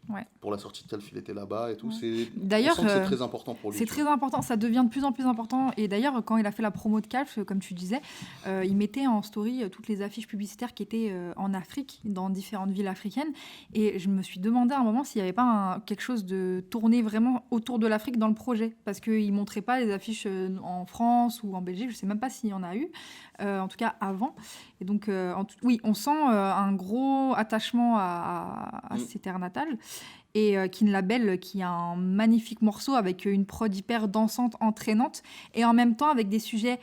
Ouais. Pour la sortie de Calf, il était là-bas et tout. Ouais. On D'ailleurs, sent que c'est très important pour lui. c'est tu très important, ça devient de plus en plus important. Et d'ailleurs, quand il a fait la promo de Calf, comme tu disais, il mettait en story toutes les affiches publicitaires qui étaient en Afrique, dans différentes villes africaines. Et je me suis demandé à un moment s'il n'y avait pas quelque chose de tourné vraiment autour de l'Afrique dans le projet. Parce qu'il ne montrait pas les affiches en France ou en Belgique, je ne sais même pas s'il y en a eu, en tout cas avant. Et donc, oui, on sent un gros attachement à ses terres natales. Et Kin Label, qui a un magnifique morceau avec une prod hyper dansante, entraînante, et en même temps avec des sujets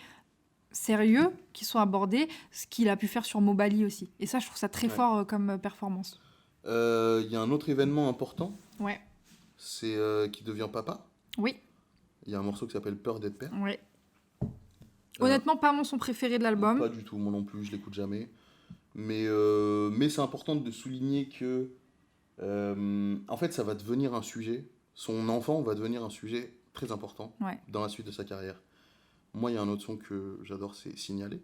sérieux qui sont abordés, ce qu'il a pu faire sur Mobali aussi. Et ça, je trouve ça très Ouais. fort comme performance. Il y a un autre événement important, Ouais. c'est qu'il devient papa. Oui. Il y a un morceau qui s'appelle Peur d'être père. Ouais. Honnêtement, pas mon son préféré de l'album. Pas du tout, moi non plus, je l'écoute jamais. Mais c'est important de souligner que, en fait, ça va devenir un sujet. Son enfant va devenir un sujet très important Ouais. dans la suite de sa carrière. Moi, il y a un autre son que j'adore, c'est Signaler.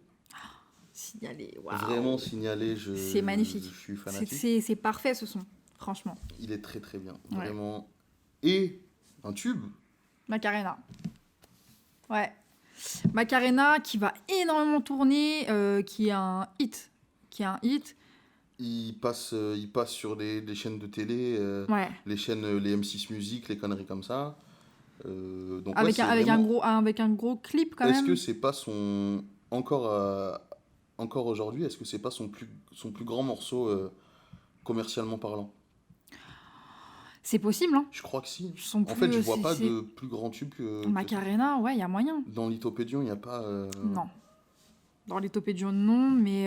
Signalé, waouh. Vraiment Signaler, C'est magnifique. je suis fanatique. C'est parfait ce son, franchement. Il est très très bien, Ouais. vraiment. Et Un tube? Macarena. Ouais. Macarena qui va énormément tourner, qui est un hit. Il passe sur les chaînes de télé, Ouais. les chaînes, les M6 Music, les conneries comme ça. Donc Avec, c'est avec, vraiment... avec un gros clip quand Est-ce même. que c'est pas son... Encore aujourd'hui, est-ce que c'est pas son plus grand morceau commercialement parlant? C'est possible, hein. Je crois que si. Son En fait, plus- je vois c'est- pas c'est- de plus grand tube que Macarena, ouais, il y a moyen. dans Lithopédion, il n'y a pas... Non. Dans les Topédions, non, mais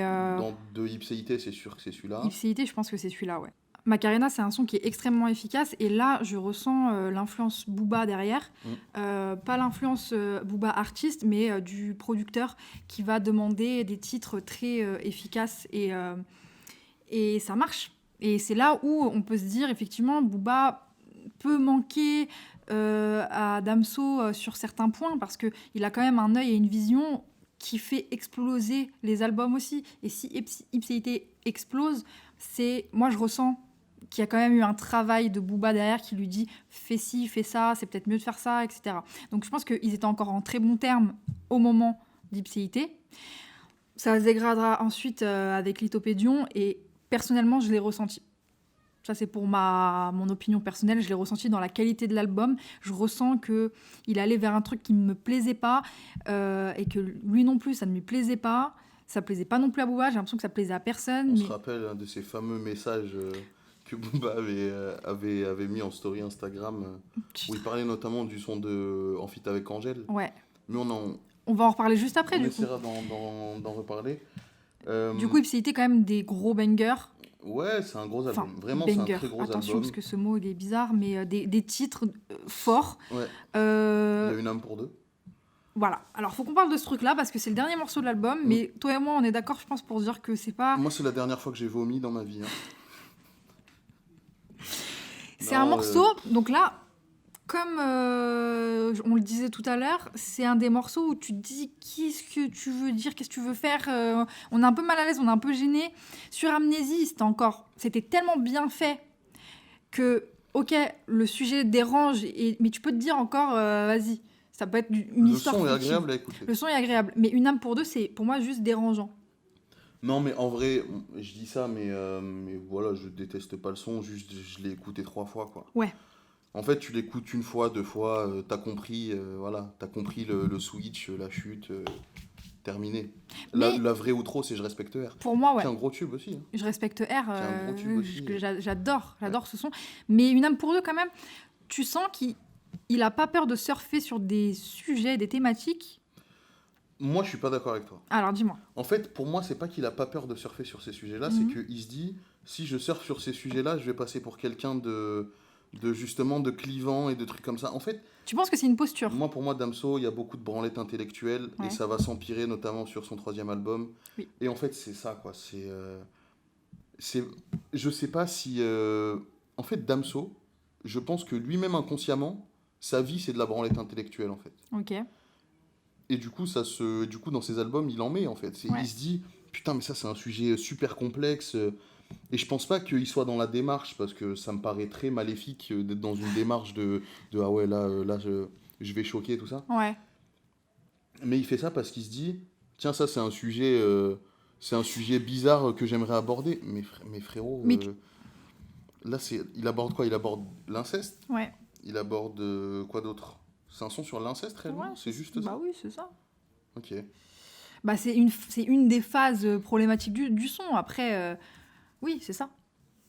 De Ipséité, c'est sûr que c'est celui-là. Ipséité, je pense que c'est celui-là, ouais. Macarena, c'est un son qui est extrêmement efficace, et là, je ressens l'influence Booba derrière. Pas l'influence Booba artiste, mais du producteur qui va demander des titres très efficaces, et ça marche. Et c'est là où on peut se dire, effectivement, Booba peut manquer à Damso sur certains points, parce qu'il a quand même un œil et une vision qui fait exploser les albums aussi. Et si Ipséité explose, moi je ressens qu'il y a quand même eu un travail de Booba derrière qui lui dit fais ci, fais ça, c'est peut-être mieux de faire ça, etc. Donc je pense qu'ils étaient encore en très bons termes au moment d'Ipséité. Ça se dégradera ensuite avec Lithopédion, et personnellement je l'ai ressenti. Ça, c'est pour mon opinion personnelle. Je l'ai ressenti dans la qualité de l'album. Je ressens qu'il allait vers un truc qui ne me plaisait pas, et que lui non plus, ça ne lui plaisait pas. Ça ne plaisait pas non plus à Booba. J'ai l'impression que ça plaisait à personne. On se rappelle de ces fameux messages que Booba avait mis en story Instagram, où il parlait notamment du son en feat avec Angèle. Ouais. Mais on va en reparler juste après, on du coup. essaiera d'en reparler. Du coup, Ipséité, quand même des gros bangers. Ouais, c'est un gros album. Enfin, Vraiment, banger. c'est un très gros Attention, album. parce que ce mot, il est bizarre, mais des titres forts. Ouais. Il y a une âme pour deux. Voilà. Alors, faut qu'on parle de ce truc-là, parce que c'est le dernier morceau de l'album, mais toi et moi, on est d'accord, je pense, pour dire que c'est pas... Moi, c'est la dernière fois que j'ai vomi dans ma vie. C'est un morceau, donc là, comme on le disait tout à l'heure, c'est un des morceaux où tu te dis qu'est-ce que tu veux dire, qu'est-ce que tu veux faire. On est un peu mal à l'aise, on est un peu gêné. Sur Amnésie, c'était tellement bien fait que, ok, le sujet dérange, mais tu peux te dire encore, vas-y, ça peut être une histoire. Le son est fictive. agréable à écouter. Le son est agréable, mais Une âme pour deux, c'est pour moi juste dérangeant. Non, mais en vrai, je dis ça, mais voilà, je déteste pas le son, juste je l'ai écouté 3 fois, quoi. Ouais. En fait, tu l'écoutes 1 fois, 2 fois, t'as compris, t'as compris le switch, la chute, terminé. Mais La vraie outro, c'est Je respecte R. pour moi, ouais. C'est un gros tube aussi. Hein. Je respecte R, un gros tube aussi, j'adore ce son. Mais Une âme pour deux, quand même, tu sens qu'il a pas peur de surfer sur des sujets, des thématiques. Moi, je suis pas d'accord avec toi. Alors, dis-moi. En fait, pour moi, c'est pas qu'il a pas peur de surfer sur ces sujets-là, c'est qu'il se dit, si je surfe sur ces sujets-là, je vais passer pour quelqu'un de justement de clivant et de trucs comme ça. En fait, Tu penses que c'est une posture? pour moi, Damso, il y a beaucoup de branlettes intellectuelles, Ouais. et ça va s'empirer, notamment sur son 3e album. Oui. Et en fait, c'est ça, quoi. Je sais pas si... En fait, Damso, je pense que lui-même inconsciemment, sa vie, c'est de la branlette intellectuelle, en fait. Ok. Et du coup, dans ses albums, il en met, en fait. Ouais. Il se dit, putain, mais ça, c'est un sujet super complexe. Et je pense pas qu'il soit dans la démarche, parce que ça me paraît très maléfique d'être dans une démarche de ah ouais, là je vais choquer, tout ça. Ouais. Mais il fait ça parce qu'il se dit, tiens, ça, c'est un sujet bizarre que j'aimerais aborder. Mais frérot, Mais là, il aborde quoi? Il aborde l'inceste. Ouais. Il aborde quoi d'autre? C'est un son sur l'inceste, réellement? Ouais, C'est juste ça? Bah oui, c'est ça. Ok. Bah, c'est une des phases problématiques du son. Après, oui, c'est ça.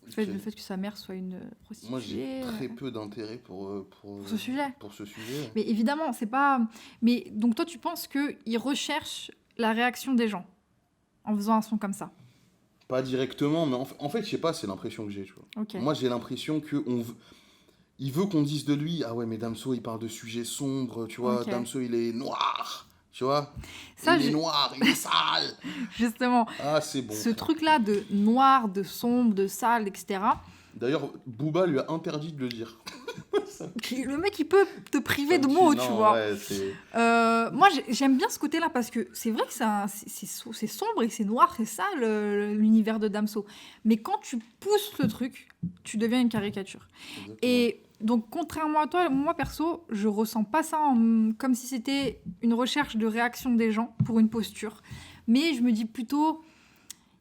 Ok. Le fait que sa mère soit une prostituée. Moi, j'ai très peu d'intérêt pour ce sujet. Pour ce sujet. Mais évidemment, c'est pas... Mais donc toi, tu penses qu'il recherche la réaction des gens en faisant un son comme ça? Pas directement, mais en fait, je sais pas, c'est l'impression que j'ai, tu vois. Ok. Moi, j'ai l'impression il veut qu'on dise de lui, ah ouais, mais Damso, il parle de sujets sombres, tu vois. Ok. Damso, il est noir, tu vois. Ça, il est noir, il est sale. Justement, Ah, c'est bon. ce truc-là de noir, de sombre, de sale, etc. D'ailleurs, Booba lui a interdit de le dire. Le mec, il peut te priver de mots, tu vois. Ouais, c'est... Moi, j'aime bien ce côté-là parce que c'est vrai que c'est sombre et c'est noir, c'est ça l'univers de Damso. Mais quand tu pousses le truc, tu deviens une caricature. Exactement. Et Donc, contrairement à toi, moi, perso, je ressens pas ça comme si c'était une recherche de réaction des gens pour une posture. Mais je me dis plutôt,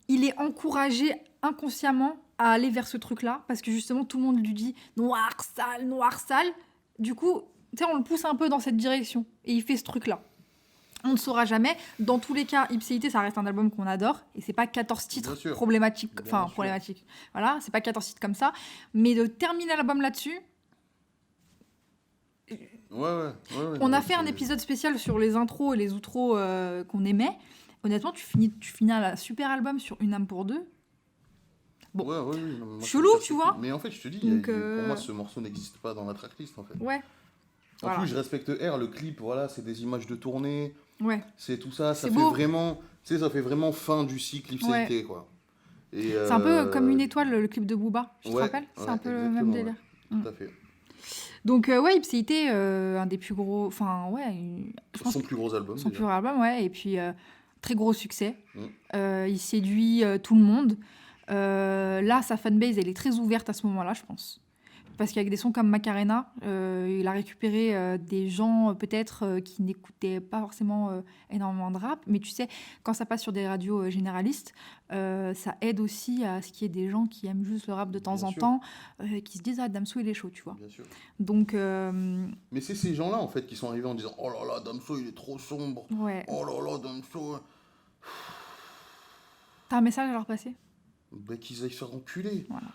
il est encouragé inconsciemment à aller vers ce truc-là, parce que justement, tout le monde lui dit « noir, sale, noir, sale ». Du coup, tu sais, on le pousse un peu dans cette direction, et il fait ce truc-là. On ne saura jamais. Dans tous les cas, Ipséité, ça reste un album qu'on adore, et c'est pas 14 titres problématiques. Enfin, problématiques. Voilà, c'est pas 14 titres comme ça. Mais de terminer l'album là-dessus... On a fait un épisode spécial sur les intros et les outros qu'on aimait. Honnêtement, tu finis un super album sur Une âme pour deux. Bon, non, chelou, tu vois. Mais en fait, je te dis, donc, pour moi, ce morceau n'existe pas dans la tracklist, en fait. Ouais. En plus, je respecte R, le clip, voilà, c'est des images de tournée. Ouais. C'est tout ça, ça C'est fait beau. vraiment, tu sais, ça fait vraiment fin du cycle Ipséité, quoi. Et c'est un peu comme Une étoile, le clip de Booba, tu te rappelles? C'est un peu le même délire. Tout à fait. Donc, ouais, Ipséité, un des plus gros... Enfin, ouais... Son plus gros album. Son plus gros album, ouais. Et puis, très gros succès. Il séduit tout le monde. Là, sa fanbase, elle est très ouverte à ce moment-là, je pense. Parce qu'avec des sons comme Macarena, il a récupéré des gens peut-être qui n'écoutaient pas forcément énormément de rap. Mais tu sais, quand ça passe sur des radios généralistes, ça aide aussi à ce qu'il y ait des gens qui aiment juste le rap de temps en temps, qui se disent « Ah, Damso, il est chaud, tu vois. » Bien sûr. Donc... Mais c'est ces gens-là, en fait, qui sont arrivés en disant « Oh là là, Damso, il est trop sombre. Ouais. Oh là là, Damso... » T'as un message à leur passer? Ben, qu'ils aillent se faire enculer. Voilà.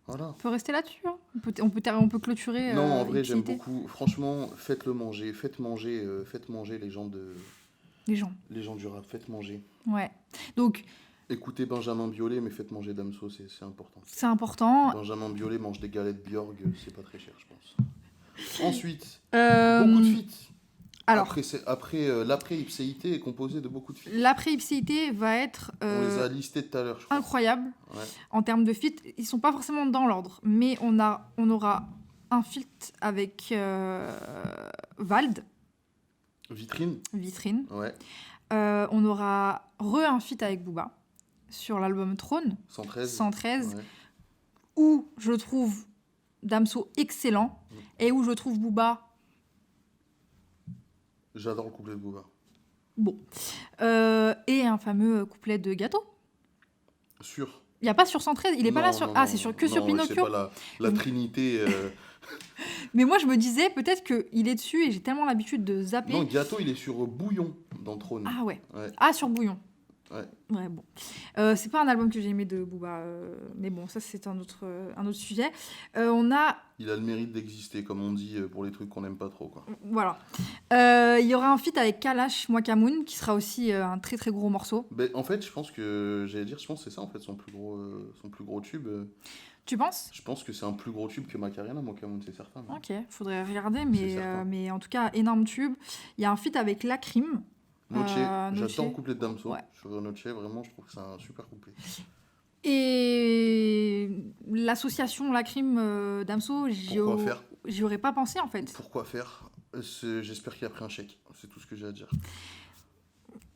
Voilà. On peut rester là-dessus, hein. On peut clôturer. Non, en vrai, j'aime Ipséité. beaucoup. Franchement, faites-le manger. Faites manger les gens du rap. Faites manger. Ouais. Donc, écoutez Benjamin Biolay, mais faites manger Damso, c'est important. c'est important. Benjamin Biolay mange des galettes Björg, c'est pas très cher, je pense. Ensuite, Euh, beaucoup de feats. Alors, L'après Ipséité est composé de beaucoup de feats. l'après-Ipséité va être On les a listés tout à l'heure, je crois. incroyable Ouais. en termes de feat. Ils sont pas forcément dans l'ordre, mais on aura un feat avec Vald, Vitrine. Ouais. on aura un feat avec Booba sur l'album Trône 113 Ouais. où je trouve Damso excellent et où je trouve Booba J'adore le couplet de Booba. bon. Et un fameux couplet de Gâteau. Sûr. Il n'y a pas sur 113, il est pas là sur... Ah, c'est sur Pinocchio. C'est pas la trinité... Mais moi, je me disais, peut-être qu'il est dessus et j'ai tellement l'habitude de zapper. Non, Gâteau, il est sur Bouillon, dans Trône. Ah ouais. Ouais. Ah, sur Bouillon. Ouais. Ouais, bon. C'est pas un album que j'ai aimé de Booba, mais bon, ça, c'est un autre sujet. On a... Il a le mérite d'exister, comme on dit, pour les trucs qu'on n'aime pas trop, quoi. Voilà. Il y aura un feat avec Kalash Mwakamoun, qui sera aussi un très, très gros morceau. Ben, en fait, je pense que c'est ça, en fait, son plus gros tube. Tu penses? Je pense que c'est un plus gros tube que Macarena, Mwakamoun, c'est certain. Mais... Ok, faudrait regarder, mais en tout cas, énorme tube. Il y a un feat avec Lacrim. Noche, Noche. j'adore le couplet de Damso. Ouais. Sur Noche, vraiment, je trouve que c'est un super couplet. Et l'association Lacrim Damso, Pourquoi faire? j'y aurais pas pensé en fait. Pourquoi faire? J'espère qu'il a pris un chèque. C'est tout ce que j'ai à dire.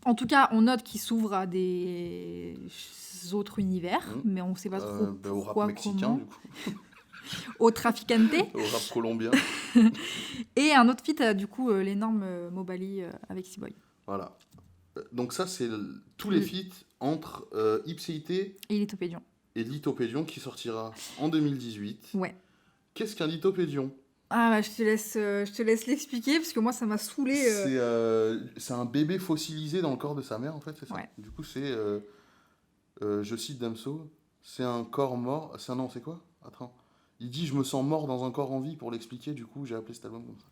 En tout cas, on note qu'il s'ouvre à des autres univers, mais on sait pas trop Au pourquoi, rap mexicain, comment. du coup. Au Traficante. Au rap colombien. Et un autre feat, du coup, l'énorme Mobali avec C-Boy. Voilà. Donc ça, c'est tous les feats entre Ipséité Et Lithopédion. et Lithopédion qui sortira en 2018. Ouais. Qu'est-ce qu'un Lithopédion? Ah bah, je te laisse l'expliquer parce que moi ça m'a saoulé. C'est un bébé fossilisé dans le corps de sa mère, en fait, c'est ça. Ouais. Du coup, c'est, je cite Damso, c'est un corps mort. Non, c'est quoi? Attends. Il dit « Je me sens mort dans un corps en vie » pour l'expliquer, du coup, j'ai appelé cet album comme ça.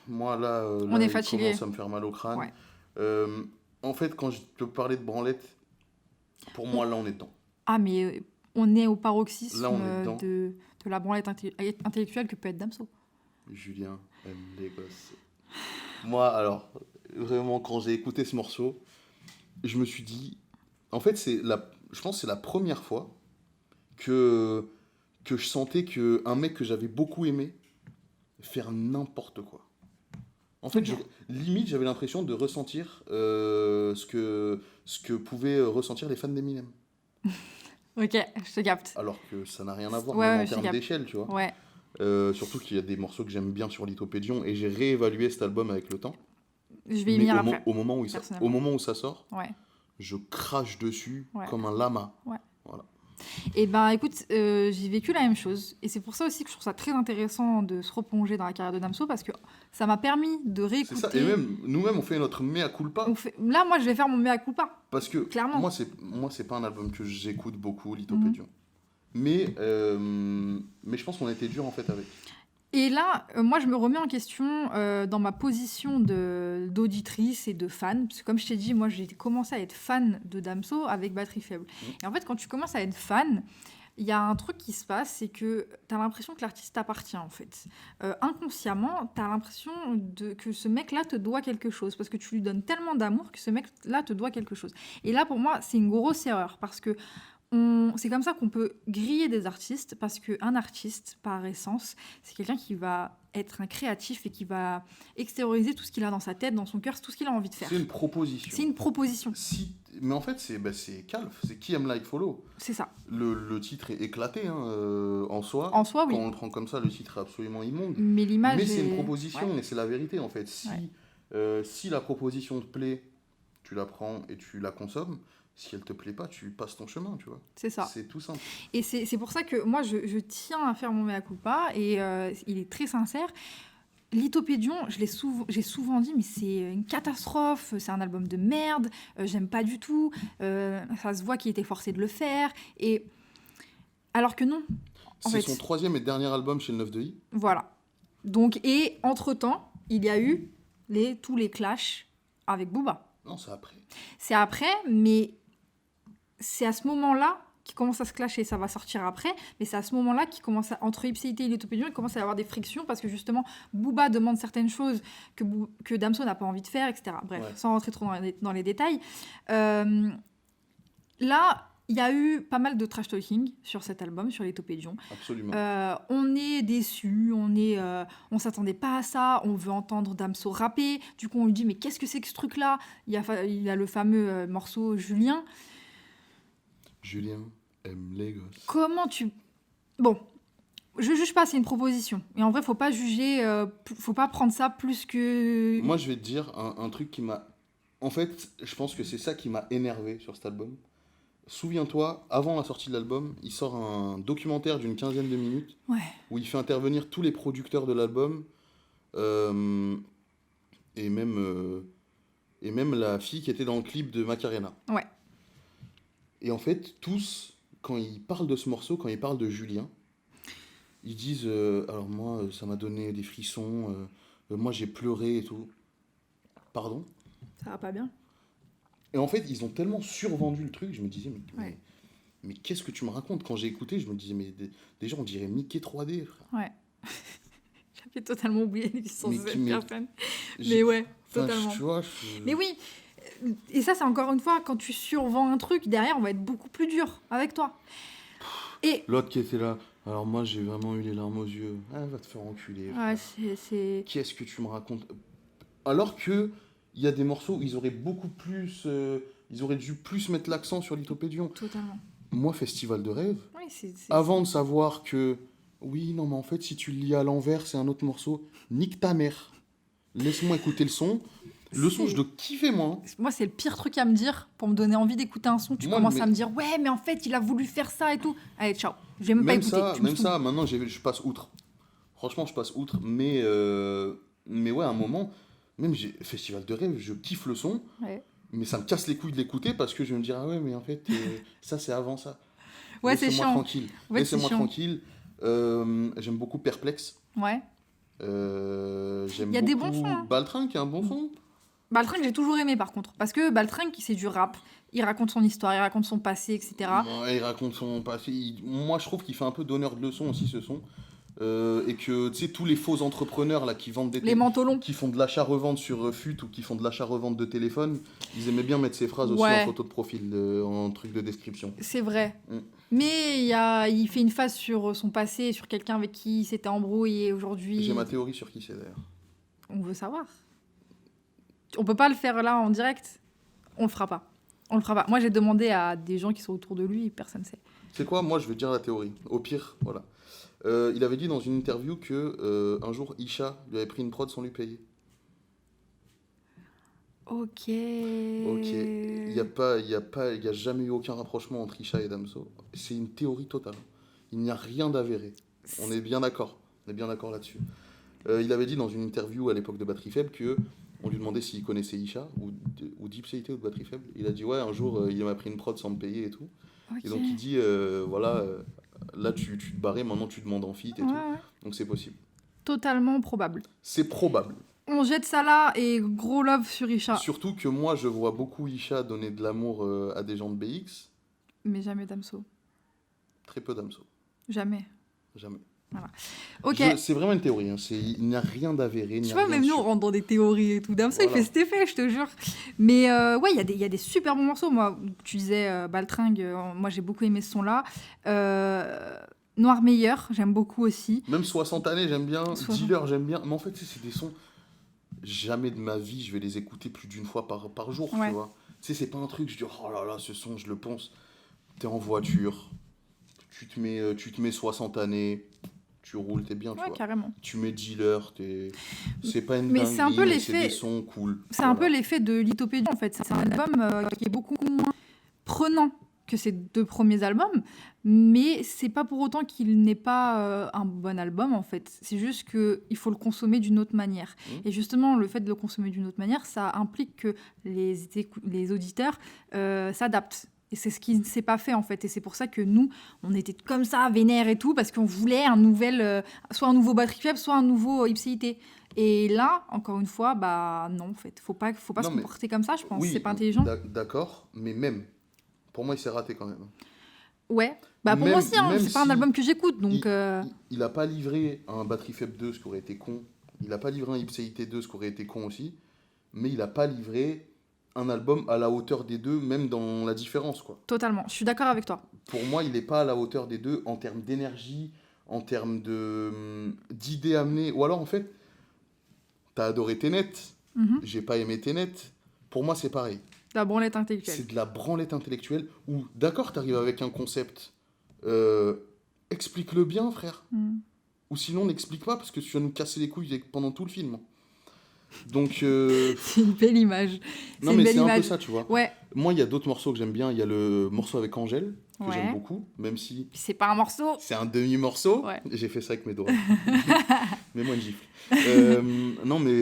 Moi, là, on est il fatigué. commence à me faire mal au crâne. Ouais. En fait, quand je te parlais de branlette, pour moi, là, on est dedans. Ah, mais on est au paroxysme Là, on est dedans. de la branlette intellectuelle que peut être Damso. Julien aime les gosses. Moi, alors, vraiment, quand j'ai écouté ce morceau, je me suis dit... En fait, je pense que c'est la première fois que je sentais qu'un mec que j'avais beaucoup aimé faire n'importe quoi. En fait, limite, j'avais l'impression de ressentir ce que pouvaient ressentir les fans d'Eminem. Ok, je te capte. Alors que ça n'a rien à voir, Ouais, même ouais, en je te termes capte. d'échelle, tu vois. Ouais. Surtout qu'il y a des morceaux que j'aime bien sur Lithopédion et j'ai réévalué cet album avec le temps. Je vais y Mais venir au, après. au moment où personnellement. au moment où ça sort, Ouais. je crache dessus Ouais. comme un lama. Ouais. Voilà. Et ben écoute, j'ai vécu la même chose. Et c'est pour ça aussi que je trouve ça très intéressant de se replonger dans la carrière de Damso parce que ça m'a permis de C'est réécouter. ça. Et même, nous-mêmes, on fait notre mea culpa. Là, moi, je vais faire mon mea culpa. Parce que Clairement. moi, c'est pas un album que j'écoute beaucoup, Lithopédion. Mais je pense qu'on a été dur en fait avec. Et là, moi, je me remets en question dans ma position d'auditrice et de fan. Parce que comme je t'ai dit, moi, j'ai commencé à être fan de Damso avec Batterie Faible. Et en fait, quand tu commences à être fan, il y a un truc qui se passe, c'est que tu as l'impression que l'artiste t'appartient, en fait. Inconsciemment, tu as l'impression que ce mec-là te doit quelque chose. Parce que tu lui donnes tellement d'amour que ce mec-là te doit quelque chose. Et là, pour moi, c'est une grosse erreur. Parce que c'est comme ça qu'on peut griller des artistes, parce qu'un artiste, par essence, c'est quelqu'un qui va être un créatif et qui va extérioriser tout ce qu'il a dans sa tête, dans son cœur, tout ce qu'il a envie de faire. C'est une proposition. C'est une proposition. Mais en fait, c'est Calf, c'est Qui aime Like Follow. C'est ça. Le titre est éclaté en soi. En soi, oui. Quand on le prend comme ça, le titre est absolument immonde. Mais l'image c'est est... une proposition Ouais. et c'est la vérité en fait. Si la proposition te plaît, tu la prends et tu la consommes. Si elle te plaît pas, tu passes ton chemin, tu vois. C'est ça. C'est tout simple. Et c'est pour ça que moi, je tiens à faire mon mea culpa, et il est très sincère. Lithopédion, j'ai souvent dit, mais c'est une catastrophe, c'est un album de merde, j'aime pas du tout, ça se voit qu'il était forcé de le faire, et alors que non. C'est son troisième et dernier album chez le 9 de I. Voilà. Donc, et entre-temps, il y a eu tous les clashs avec Booba. Non, c'est après. C'est après, mais c'est à ce moment-là qui commence à se clasher. Ça va sortir après, mais c'est à ce moment-là qu'il commence entre Ipséité et Lithopédion, il commence à y avoir des frictions parce que justement, Booba demande certaines choses que Damso n'a pas envie de faire, etc. Bref, sans rentrer trop dans les détails. Là, il y a eu pas mal de trash talking sur cet album, sur Lithopédion. Absolument. On est déçus, on s'attendait pas à ça, on veut entendre Damso rapper. Du coup, on lui dit, mais qu'est-ce que c'est que ce truc-là ? Il y a le fameux morceau Julien. Julien aime les gosses. Comment tu... Bon, je juge pas, c'est une proposition. Et en vrai, faut pas juger, faut pas prendre ça plus que... Moi, je vais te dire un truc qui m'a... En fait, je pense que c'est ça qui m'a énervé sur cet album. Souviens-toi, avant la sortie de l'album, il sort un documentaire d'une 15aine de minutes où il fait intervenir tous les producteurs de l'album et même la fille qui était dans le clip de Macarena. Ouais. Et en fait, tous, quand ils parlent de ce morceau, quand ils parlent de Julien, ils disent alors moi, ça m'a donné des frissons, moi j'ai pleuré et tout. Pardon ? Ça va pas bien. Et en fait, ils ont tellement survendu le truc, je me disais, mais qu'est-ce que tu me racontes ? Quand j'ai écouté, je me disais, mais déjà, on dirait Mickey 3D, frère. Ouais. J'avais totalement oublié l'existence de cette personne. Mais ouais, totalement. Tu vois, Mais oui, et ça, c'est encore une fois, quand tu survends un truc, derrière, on va être beaucoup plus dur avec toi. Et l'autre qui était là, alors moi, j'ai vraiment eu les larmes aux yeux. Ah, va te faire enculer. Ouais, c'est... Qu'est-ce que tu me racontes ? Alors que... Il y a des morceaux où ils auraient beaucoup plus... ils auraient dû plus mettre l'accent sur Lithopédion. Totalement. Moi, Festival de rêve, oui, avant de savoir que... Oui, non, mais en fait, si tu le lis à l'envers, c'est un autre morceau. Nique ta mère. Laisse-moi écouter le son. Le son, je le kiffais, moi. Moi, c'est le pire truc à me dire pour me donner envie d'écouter un son. Tu commences à me dire, ouais, mais en fait, il a voulu faire ça et tout. Allez, ciao. Je vais même pas écouter. Même ça, maintenant, je passe outre. Franchement, je passe outre. Mais ouais, à un moment... Même Festival de rêve, je kiffe le son, mais ça me casse les couilles de l'écouter parce que je vais me dire, ah ouais, mais en fait, ça c'est avant ça. Ouais, c'est chiant. Tranquille. Laissez-moi tranquille. J'aime beaucoup Perplexe. Ouais. J'aime Il y a beaucoup des bons sons. Hein. Baltringue, un bon son. Baltringue, j'ai toujours aimé par contre. Parce que Baltringue, c'est du rap. Il raconte son histoire, il raconte son passé, etc. Ouais, il raconte son passé. Moi, je trouve qu'il fait un peu d'honneur de leçon aussi, ce son. Et que tu sais, tous les faux entrepreneurs là qui vendent les manteaux longs, qui font de l'achat-revente sur FUT ou qui font de l'achat-revente de téléphone, ils aimaient bien mettre ces phrases aussi en photo de profil, en truc de description. C'est vrai. Mais il fait une phase sur son passé, sur quelqu'un avec qui il s'était embrouillé aujourd'hui. J'ai ma théorie sur qui c'est d'ailleurs. On veut savoir. On peut pas le faire là en direct. On le fera pas. Moi j'ai demandé à des gens qui sont autour de lui, personne ne sait. C'est quoi? Moi, je vais te dire la théorie. Au pire, voilà. Il avait dit dans une interview que un jour, Isha lui avait pris une prod sans lui payer. Ok. Il y a jamais eu aucun rapprochement entre Isha et Damso. C'est une théorie totale. Il n'y a rien d'avéré. On est bien d'accord. On est bien d'accord là-dessus. Il avait dit dans une interview à l'époque de Batterie Faible que on lui demandait s'il connaissait Isha ou d'Ipséité ou de Batterie Faible. Il a dit ouais, un jour il m'a pris une prod sans me payer et tout. Ok. Et donc il dit voilà, là tu te barrais, maintenant tu demandes en feat et tout. Ouais. Donc c'est possible. Totalement probable. C'est probable. On jette ça là et gros love sur Isha. Surtout que moi je vois beaucoup Isha donner de l'amour à des gens de BX. Mais jamais Damso. Très peu Damso. Jamais. Jamais. Voilà. Ok. C'est vraiment une théorie. Hein. Il n'y a rien d'avéré. Tu vois, même nous, on rentre dans des théories et tout. Damso, Voilà. il fait cet effet, je te jure. Mais ouais, il y a des super bons morceaux. Moi, tu disais Baltringue, moi j'ai beaucoup aimé ce son-là. Noir Meilleur, j'aime beaucoup aussi. Même 60 années, j'aime bien. 60. Dealer, j'aime bien. Mais en fait, c'est des sons. Jamais de ma vie, je vais les écouter plus d'une fois par jour. Ouais. Tu vois. Tu sais, c'est pas un truc, je dis, oh là là, ce son, je le ponce. T'es en voiture, tu te mets 60 années, tu roules, t'es bien, tu Ouais, vois. carrément. Tu mets Dealer, c'est pas une Mais dinguerie, c'est un peu mais l'effet- c'est des sons cool. C'est un peu l'effet de Lithopédie, en fait. C'est un album qui est beaucoup moins prenant que ses 2 premiers albums, mais c'est pas pour autant qu'il n'est pas un bon album, en fait. C'est juste qu'il faut le consommer d'une autre manière. Et justement, le fait de le consommer d'une autre manière, ça implique que les auditeurs s'adaptent. Et c'est ce qui ne s'est pas fait, en fait. Et c'est pour ça que nous, on était comme ça, vénères et tout, parce qu'on voulait soit un nouveau Batterie Faible, soit un nouveau Ipséité. Et là, encore une fois, bah non, en fait. Faut pas se Non, mais- comporter comme ça, je pense. Oui, C'est pas intelligent. D'accord, mais même, pour moi, il s'est raté quand même. Ouais. Bah pour Même- moi aussi, hein, même c'est pas un si album que j'écoute, donc... Il a pas livré un Batterie Faible 2, ce qui aurait été con. Il a pas livré un Ipséité 2, ce qui aurait été con aussi. Mais il a pas livré un album à la hauteur des deux, même dans la différence, quoi. Totalement, je suis d'accord avec toi. Pour moi, il n'est pas à la hauteur des deux en termes d'énergie, en termes d'idées amenées. Ou alors, en fait, t'as adoré Tenet, j'ai pas aimé Tenet. Pour moi, c'est pareil. La branlette intellectuelle. C'est de la branlette intellectuelle où, d'accord, t'arrives avec un concept, explique-le bien, frère. Ou sinon, n'explique pas, parce que tu vas nous casser les couilles pendant tout le film. Donc... C'est une belle image. Non, une mais belle c'est un peu image. ça, tu vois. Ouais, Moi, il y a d'autres morceaux que j'aime bien. Il y a le morceau avec Angèle, que Ouais. j'aime beaucoup, même si puis c'est pas un morceau. c'est un demi-morceau. Ouais. J'ai fait ça avec mes doigts. Mets-moi une gifle. Non, mais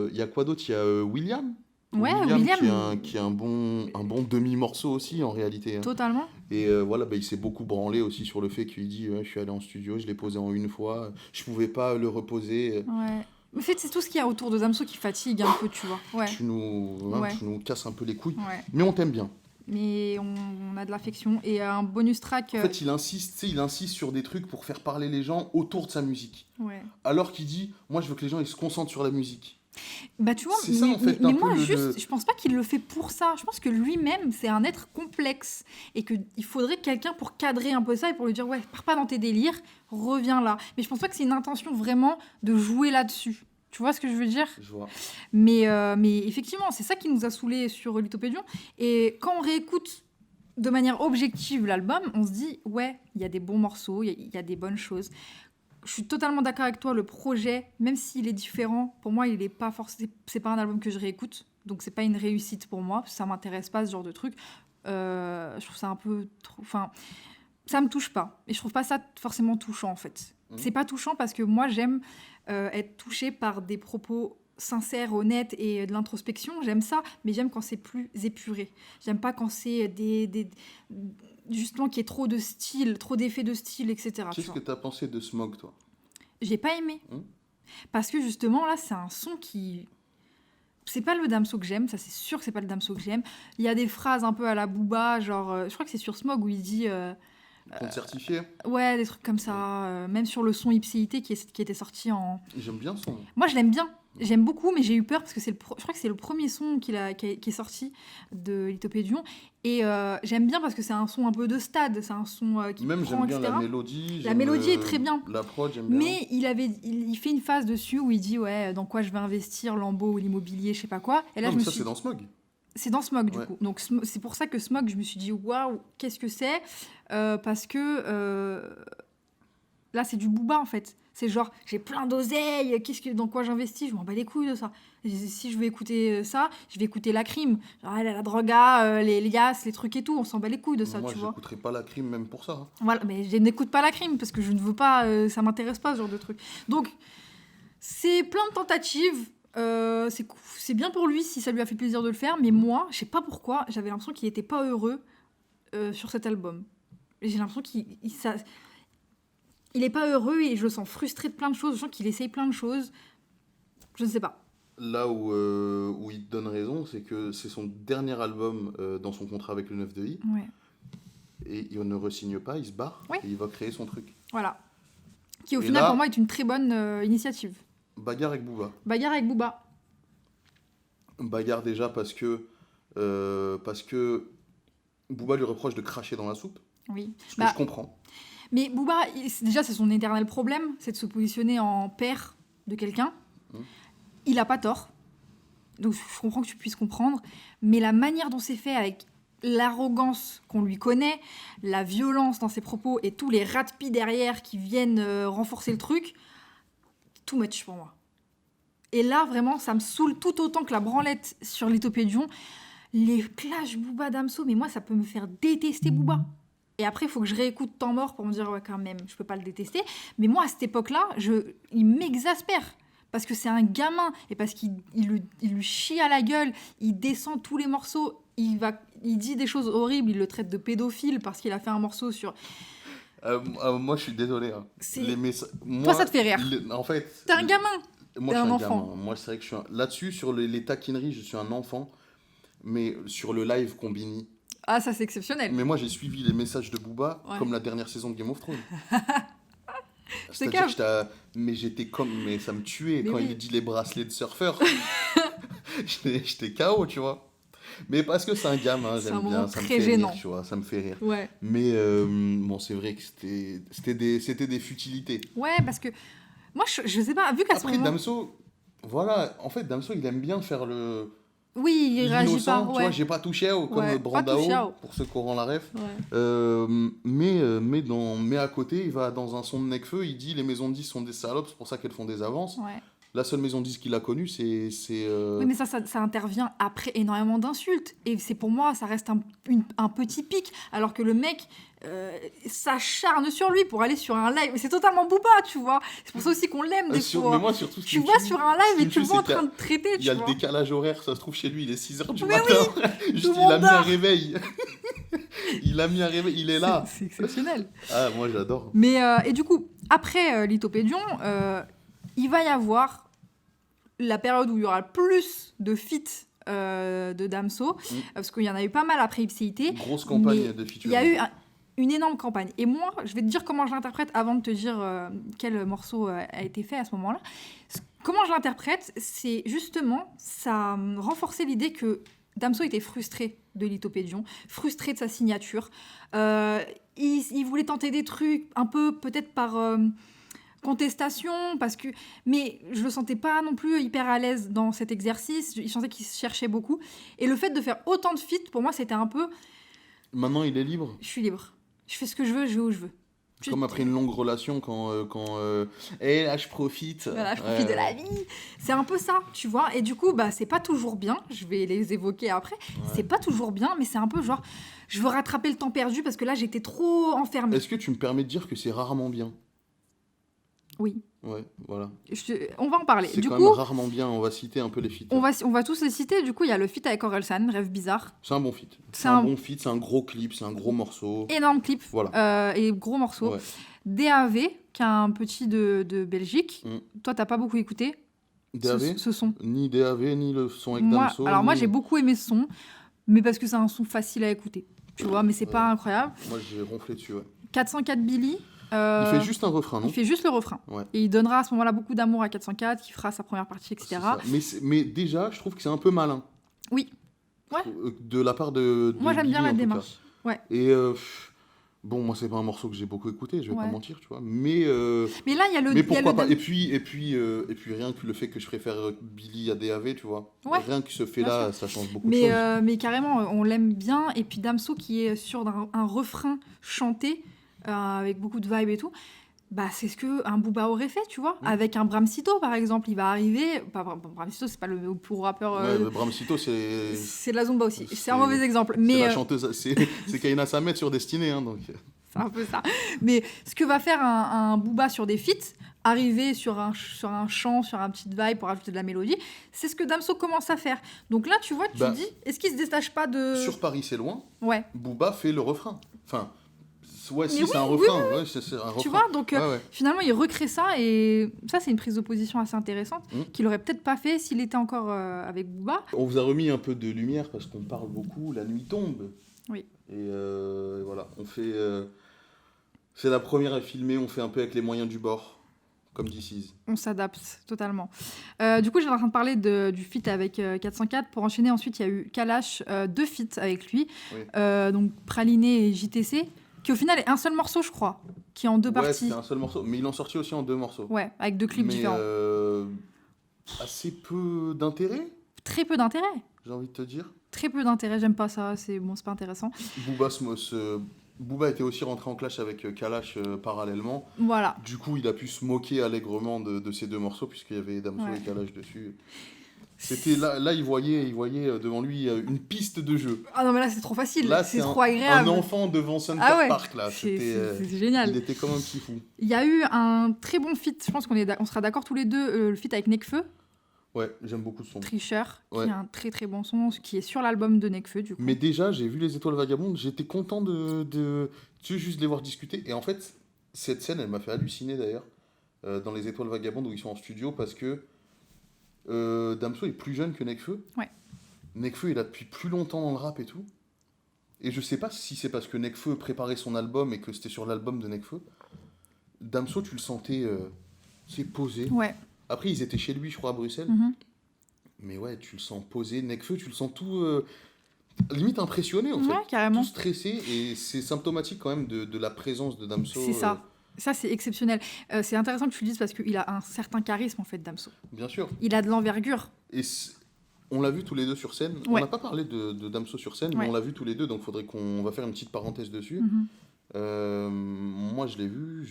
il y a quoi d'autre? Il y a William. Ouais, William. Qui est un bon demi-morceau aussi, en réalité. Hein. Totalement. Et voilà, bah, il s'est beaucoup branlé aussi sur le fait qu'il dit je suis allé en studio, je l'ai posé en une fois, je pouvais pas le reposer. Ouais. En fait, c'est tout ce qu'il y a autour de Damso qui fatigue un peu, tu vois. Ouais. Tu nous casses un peu les couilles. Ouais. Mais on t'aime bien. Mais on a de l'affection. Et un bonus track... En fait, il insiste sur des trucs pour faire parler les gens autour de sa musique. ouais. Alors qu'il dit, moi je veux que les gens ils se concentrent sur la musique. Bah tu vois, C'est ça, en fait, mais un moi peu juste, je pense pas qu'il le fait pour ça. Je pense que lui-même, c'est un être complexe et qu'il faudrait quelqu'un pour cadrer un peu ça et pour lui dire ouais, pars pas dans tes délires, reviens là. Mais je pense pas que c'est une intention vraiment de jouer là-dessus. Tu vois ce que je veux dire ? Je vois. Mais effectivement, c'est ça qui nous a saoulés sur Lithopédion. Et quand on réécoute de manière objective l'album, on se dit ouais, il y a des bons morceaux, il y a des bonnes choses. Je suis totalement d'accord avec toi, le projet, même s'il est différent, pour moi, il est pas forcément, c'est pas un album que je réécoute, donc c'est pas une réussite pour moi, parce que ça m'intéresse pas ce genre de truc. Je trouve ça un peu trop, enfin, ça me touche pas, et je trouve pas ça forcément touchant en fait. C'est pas touchant parce que moi j'aime être touchée par des propos sincères, honnêtes et de l'introspection, j'aime ça, mais j'aime quand c'est plus épuré. J'aime pas quand c'est justement qu'il y ait trop de style, trop d'effets de style, etc. Qu'est-ce que t'as pensé de Smog, toi ? J'ai pas aimé. Parce que justement, là, c'est un son qui... C'est pas le Damso que j'aime, ça c'est sûr que c'est pas le Damso que j'aime. Il y a des phrases un peu à la Booba, genre... je crois que c'est sur Smog où il dit... Compte certifié ? Ouais, des trucs comme ça. Même sur le son Ipséité qui était sorti en... J'aime bien son. Moi, je l'aime bien. J'aime beaucoup, mais j'ai eu peur parce que je crois que c'est le premier son qui est sorti de Lithopédion. Et j'aime bien parce que c'est un son un peu de stade, c'est un son qui Même prend, j'aime bien etc. la mélodie. La mélodie est très bien. La prod, j'aime bien. Mais il fait une phase dessus où il dit ouais, dans quoi je vais investir, Lambeau ou l'immobilier, je sais pas quoi. Et là, Non, je mais me ça, suis... c'est dans Smog. C'est dans Smog, du Ouais. coup. Donc, c'est pour ça que Smog, je me suis dit, waouh, qu'est-ce que c'est parce que là, c'est du Booba, en fait. C'est genre, j'ai plein d'oseille, dans quoi j'investis? Je m'en bats les couilles de ça. Et si je vais écouter ça, je vais écouter la crime. Genre, la droga, les liasses, les trucs et tout, on s'en bat les couilles de ça, Moi, tu vois. j'écouterai pas la crime même pour ça. Hein. Voilà, mais je n'écoute pas la crime parce que je ne veux pas, ça m'intéresse pas ce genre de truc. Donc, c'est plein de tentatives. C'est bien pour lui si ça lui a fait plaisir de le faire, mais moi, je sais pas pourquoi, j'avais l'impression qu'il était pas heureux sur cet album. Et j'ai l'impression il est pas heureux et je le sens frustré de plein de choses. Je sens qu'il essaye plein de choses. Je ne sais pas. Là où il te donne raison, c'est que c'est son dernier album dans son contrat avec le 9 de I. Ouais. Et il ne re-signe pas, il se barre Oui. et il va créer son truc. Voilà. Qui au Et final là- pour moi est une très bonne initiative. Bagarre avec Booba. Bagarre avec Booba. Bagarre déjà parce que Booba lui reproche de cracher dans la soupe. Oui. Ce que je comprends. Mais Booba, déjà, c'est son éternel problème, c'est de se positionner en père de quelqu'un. Il a pas tort. Donc, je comprends que tu puisses comprendre. Mais la manière dont c'est fait, avec l'arrogance qu'on lui connaît, la violence dans ses propos et tous les rat-pis derrière qui viennent renforcer le truc, too much pour moi. Et là, vraiment, ça me saoule tout autant que la branlette sur l'Itopédion. Les clashs Booba Damso, mais moi, ça peut me faire détester Booba. Et après, il faut que je réécoute Temps Mort pour me dire, ouais, quand même, je peux pas le détester. Mais moi, à cette époque-là, il m'exaspère. Parce que c'est un gamin. Et parce qu'il lui chie à la gueule. Il descend tous les morceaux. Il dit des choses horribles. Il le traite de pédophile parce qu'il a fait un morceau sur... Moi, je suis désolé. Hein. Toi, ça te fait rire. En fait... T'es un gamin. Moi, T'es je suis un un enfant. gamin. Moi, c'est vrai que je suis là-dessus, sur les taquineries, je suis un enfant. Mais sur le live Combini... Ah, ça, c'est exceptionnel. Mais moi, j'ai suivi les messages de Booba comme la dernière saison de Game of Thrones. C'est-à-dire que mais ça me tuait quand il dit les bracelets de surfeur. J'étais KO, tu vois. Mais parce que c'est un gamin, j'aime bien, ça me fait gênant. rire, tu vois, ça me fait rire. Ouais. Mais bon, c'est vrai que c'était des futilités. Ouais, parce que moi, je sais pas, vu qu'à ce Après, moment... Damso, voilà, en fait, Damso, il aime bien faire le... Oui, il réagit pas, l'innocent, tu vois, j'ai pas touché comme Ouais, Brandao, pour ceux qui auront la ref. Ouais. Mais à côté, il va dans un son de Nekfeu, il dit les maisons de disques sont des salopes, c'est pour ça qu'elles font des avances. Ouais. La seule maison de disques qu'il a connue, c'est Oui, mais ça intervient après énormément d'insultes. Et c'est pour moi, ça reste un petit pic. Alors que le mec s'acharne sur lui pour aller sur un live. Mais c'est totalement Booba, tu vois. C'est pour ça aussi qu'on l'aime des fois. Mais moi, surtout, Tu vois sur un live et tu le vois en train de traiter, tu vois. Il y a le décalage horaire, ça se trouve chez lui, il est 6h du Mais matin. oui, Juste, tout le il a monde mis un dort. réveil. Il a mis un réveil, il est là. C'est exceptionnel. Ah, moi, j'adore. Mais, et du coup, après l'Itopédion, il va y avoir la période où il y aura le plus de feats de Damso, parce qu'il y en a eu pas mal après Ipséité. Grosse campagne de featuring. Il y a eu une énorme campagne. Et moi, je vais te dire comment je l'interprète avant de te dire quel morceau a été fait à ce moment-là. Comment je l'interprète, c'est justement, ça renforçait l'idée que Damso était frustré de l'Itopédion, frustré de sa signature. Il voulait tenter des trucs un peu peut-être par... contestation, mais je le sentais pas non plus hyper à l'aise dans cet exercice. Je sentais qu'il se cherchait beaucoup. Et le fait de faire autant de feats, pour moi, c'était un peu... Maintenant, il est libre. Je suis libre. Je fais ce que je veux, je vais où je veux. Comme après une longue relation, quand là, je profite. Voilà, je profite de la vie. C'est un peu ça, tu vois. Et du coup, c'est pas toujours bien. Je vais les évoquer après. Ouais. C'est pas toujours bien, mais c'est un peu genre... Je veux rattraper le temps perdu parce que là, j'étais trop enfermée. Est-ce que tu me permets de dire que c'est rarement bien ? Oui. Ouais, voilà. On va en parler. C'est quand même rarement bien, on va citer un peu les feats. On va tous les citer. Du coup, il y a le feat avec Orelsan, Rêve bizarre. C'est un bon feat. C'est un bon feat, c'est un gros clip, c'est un gros morceau. Énorme clip. Voilà. Et gros morceau. Ouais. DAV, qui est un petit de Belgique. Toi, t'as pas beaucoup écouté DAV ce son. Ni DAV, ni le son avec Damso. Alors moi, j'ai beaucoup aimé ce son, mais parce que c'est un son facile à écouter. Tu vois, mais c'est pas incroyable. Moi, j'ai ronflé dessus, ouais. 404 Billy. Il fait juste un refrain, non ? Il fait juste le refrain. Ouais. Et il donnera à ce moment-là beaucoup d'amour à 404, qui fera sa première partie, etc. Mais déjà, je trouve que c'est un peu malin. Oui. Ouais. De la part de moi, j'aime Billy, bien la démarche. Ouais. Et Bon, moi, c'est pas un morceau que j'ai beaucoup écouté, je vais pas Ouais. mentir, tu vois. Mais Mais là, il y a le. mais il y a pourquoi le pas? dam- Et puis rien que le fait que je préfère Billy à DAV, tu vois. Ouais, Rien que ce bien fait-là, sûr. ça change beaucoup de choses. Mais carrément, on l'aime bien. Et puis Damso qui est sur un refrain chanté avec beaucoup de vibe et tout. Bah, c'est ce qu'un Booba aurait fait, tu vois. Avec un Bramsito, par exemple, il va arriver. Bramsito, c'est pas le plus rappeur. Ouais, Bramsito, c'est C'est de la Zumba aussi. C'est un c'est- mauvais exemple. c'est Mais la chanteuse, c'est Kaina Samet sur Destiné, hein, donc. c'est un peu ça. Mais ce que va faire un Booba sur des feats, arriver sur un chant, sur un petit vibe pour ajouter de la mélodie, c'est ce que Damso commence à faire. Donc là, tu vois, tu Bah, te dis, est-ce qu'il se détache pas de... Sur Paris, c'est loin, Ouais. Booba fait le refrain. Enfin, ouais, si, Mais c'est un oui, refrain. Ouais, c'est un refrain. Tu vois, donc Ouais. finalement, il recrée ça et ça, c'est une prise de position assez intéressante qu'il aurait peut-être pas fait s'il était encore avec Booba. On vous a remis un peu de lumière parce qu'on parle beaucoup, la nuit tombe. Oui. Et voilà, on fait... c'est la première à filmer, on fait un peu avec les moyens du bord, comme This Is. On s'adapte totalement. Du coup, j'étais en train de parler du feat avec 404. Pour enchaîner, ensuite, il y a eu Kalash, 2 feats avec lui. Oui. Donc Praliné et JTC, qui au final est un seul morceau, je crois, qui est en 2 Ouais, parties. c'est un seul morceau, mais il en sortit aussi en 2 morceaux. Ouais, avec 2 clips mais différents. assez peu d'intérêt, Très peu d'intérêt. j'ai envie de te dire. Très peu d'intérêt, j'aime pas ça, c'est pas intéressant. Booba était aussi rentré en clash avec Kalash parallèlement. Voilà. Du coup, il a pu se moquer allègrement de ces 2 morceaux, puisqu'il y avait Damso Ouais. et Kalash dessus. C'était là, il voyait devant lui une piste de jeu. Ah non, mais là, c'est trop facile. Là, c'est c'est trop agréable. un enfant devant Center Ah ouais, Park, là. c'est génial. Il était comme un petit fou. Il y a eu un très bon feat, je pense on sera d'accord tous les deux, le feat avec Nekfeu, Ouais, j'aime beaucoup ce son. Tricheur, Ouais. qui est un très très bon son, qui est sur l'album de Nekfeu, du coup. Mais déjà, j'ai vu Les Étoiles Vagabondes, j'étais content de tu sais, juste les voir discuter. Et en fait, cette scène, elle m'a fait halluciner d'ailleurs, dans Les Étoiles Vagabondes où ils sont en studio, parce que Damso est plus jeune que Nekfeu. Ouais. Nekfeu, il a depuis plus longtemps dans le rap et tout. Et je sais pas si c'est parce que Nekfeu préparait son album et que c'était sur l'album de Nekfeu. Damso, tu le sentais c'est posé. Ouais. Après, ils étaient chez lui, je crois, à Bruxelles. Mhm. Mais ouais, tu le sens posé. Nekfeu, tu le sens tout... limite impressionné, en fait. Ouais, carrément. Tout stressé. Et c'est symptomatique, quand même, de la présence de Damso. C'est ça. Ça, c'est exceptionnel. C'est intéressant que tu le dises parce qu'il a un certain charisme, en fait, Damso. Bien sûr. Il a de l'envergure. Et on l'a vu tous les deux sur scène. On Ouais. n'a pas parlé de Damso sur scène, mais Ouais. on l'a vu tous les deux, donc faudrait qu'on va faire une petite parenthèse dessus. Mhm. Moi, je l'ai vu,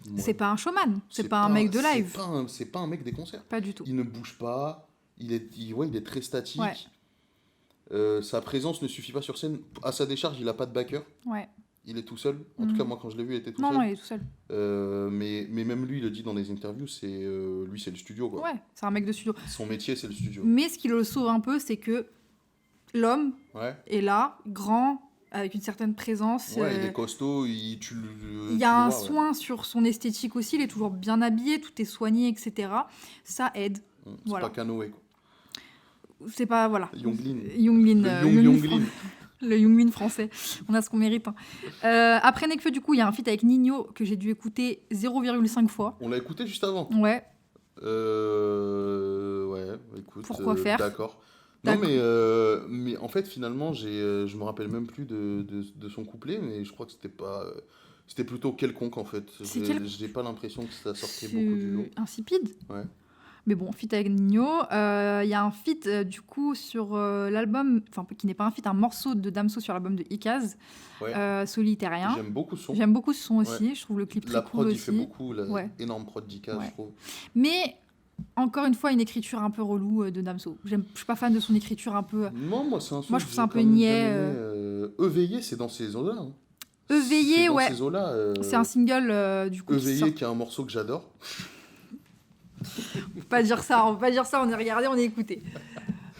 moi, C'est pas un showman, c'est pas un mec de live. C'est pas un mec des concerts. Pas du tout. Il ne bouge pas, il est très statique. Ouais. Sa présence ne suffit pas sur scène. À sa décharge, il a pas de backer. Ouais. Il est tout seul. En tout cas, moi, quand je l'ai vu, il était tout Non, seul. non, il est tout seul. Mais même lui, il le dit dans des interviews, lui, c'est le studio, quoi. Ouais, c'est un mec de studio. Son métier, c'est le studio. Mais ce qui le sauve un peu, c'est que l'homme Ouais. est là, grand, avec une certaine présence. Ouais, il est costaud, Il y a un soin. soin sur son esthétique aussi, il est toujours bien habillé, tout est soigné, etc. Ça aide. C'est Voilà. pas Kanoé, quoi. C'est pas, voilà. Younglin. Younglin. Le Younglin. Le Younglin français. On a ce qu'on mérite. Hein. Après Nekfeu, du coup, il y a un feat avec Nino que j'ai dû écouter 0,5 fois. On l'a écouté juste avant. Ouais. Ouais, écoute. Pourquoi faire ? D'accord. Non, mais en fait, finalement, je me rappelle même plus de son couplet, mais je crois que c'était pas. C'était plutôt quelconque, en fait. J'ai pas l'impression que ça sortait beaucoup du lot. Insipide. Ouais. Mais bon, feat avec Nino. Il y a un feat, du coup, sur l'album, enfin, qui n'est pas un feat, un morceau de Damso sur l'album de Ikaz, Ouais. Solitairien. J'aime beaucoup ce son. J'aime beaucoup ce son aussi. Ouais. Je trouve le clip très La cool prod, il aussi. fait beaucoup. Ouais. Énorme prod d'Ika, Ouais. je trouve. Mais, encore une fois, une écriture un peu relou de Damso. Je suis pas fan de son écriture un peu... Non, moi, c'est un son Moi, je que trouve ça un j'ai peu quand même niais, bien aimé. Éveillé, c'est dans ces eaux-là. Hein. Éveillé, C'est dans ouais. ces eaux-là. C'est un single, du coup, qui sort. Éveillé, qui est un morceau que j'adore. On peut pas dire ça, on est regardé, on est écouté.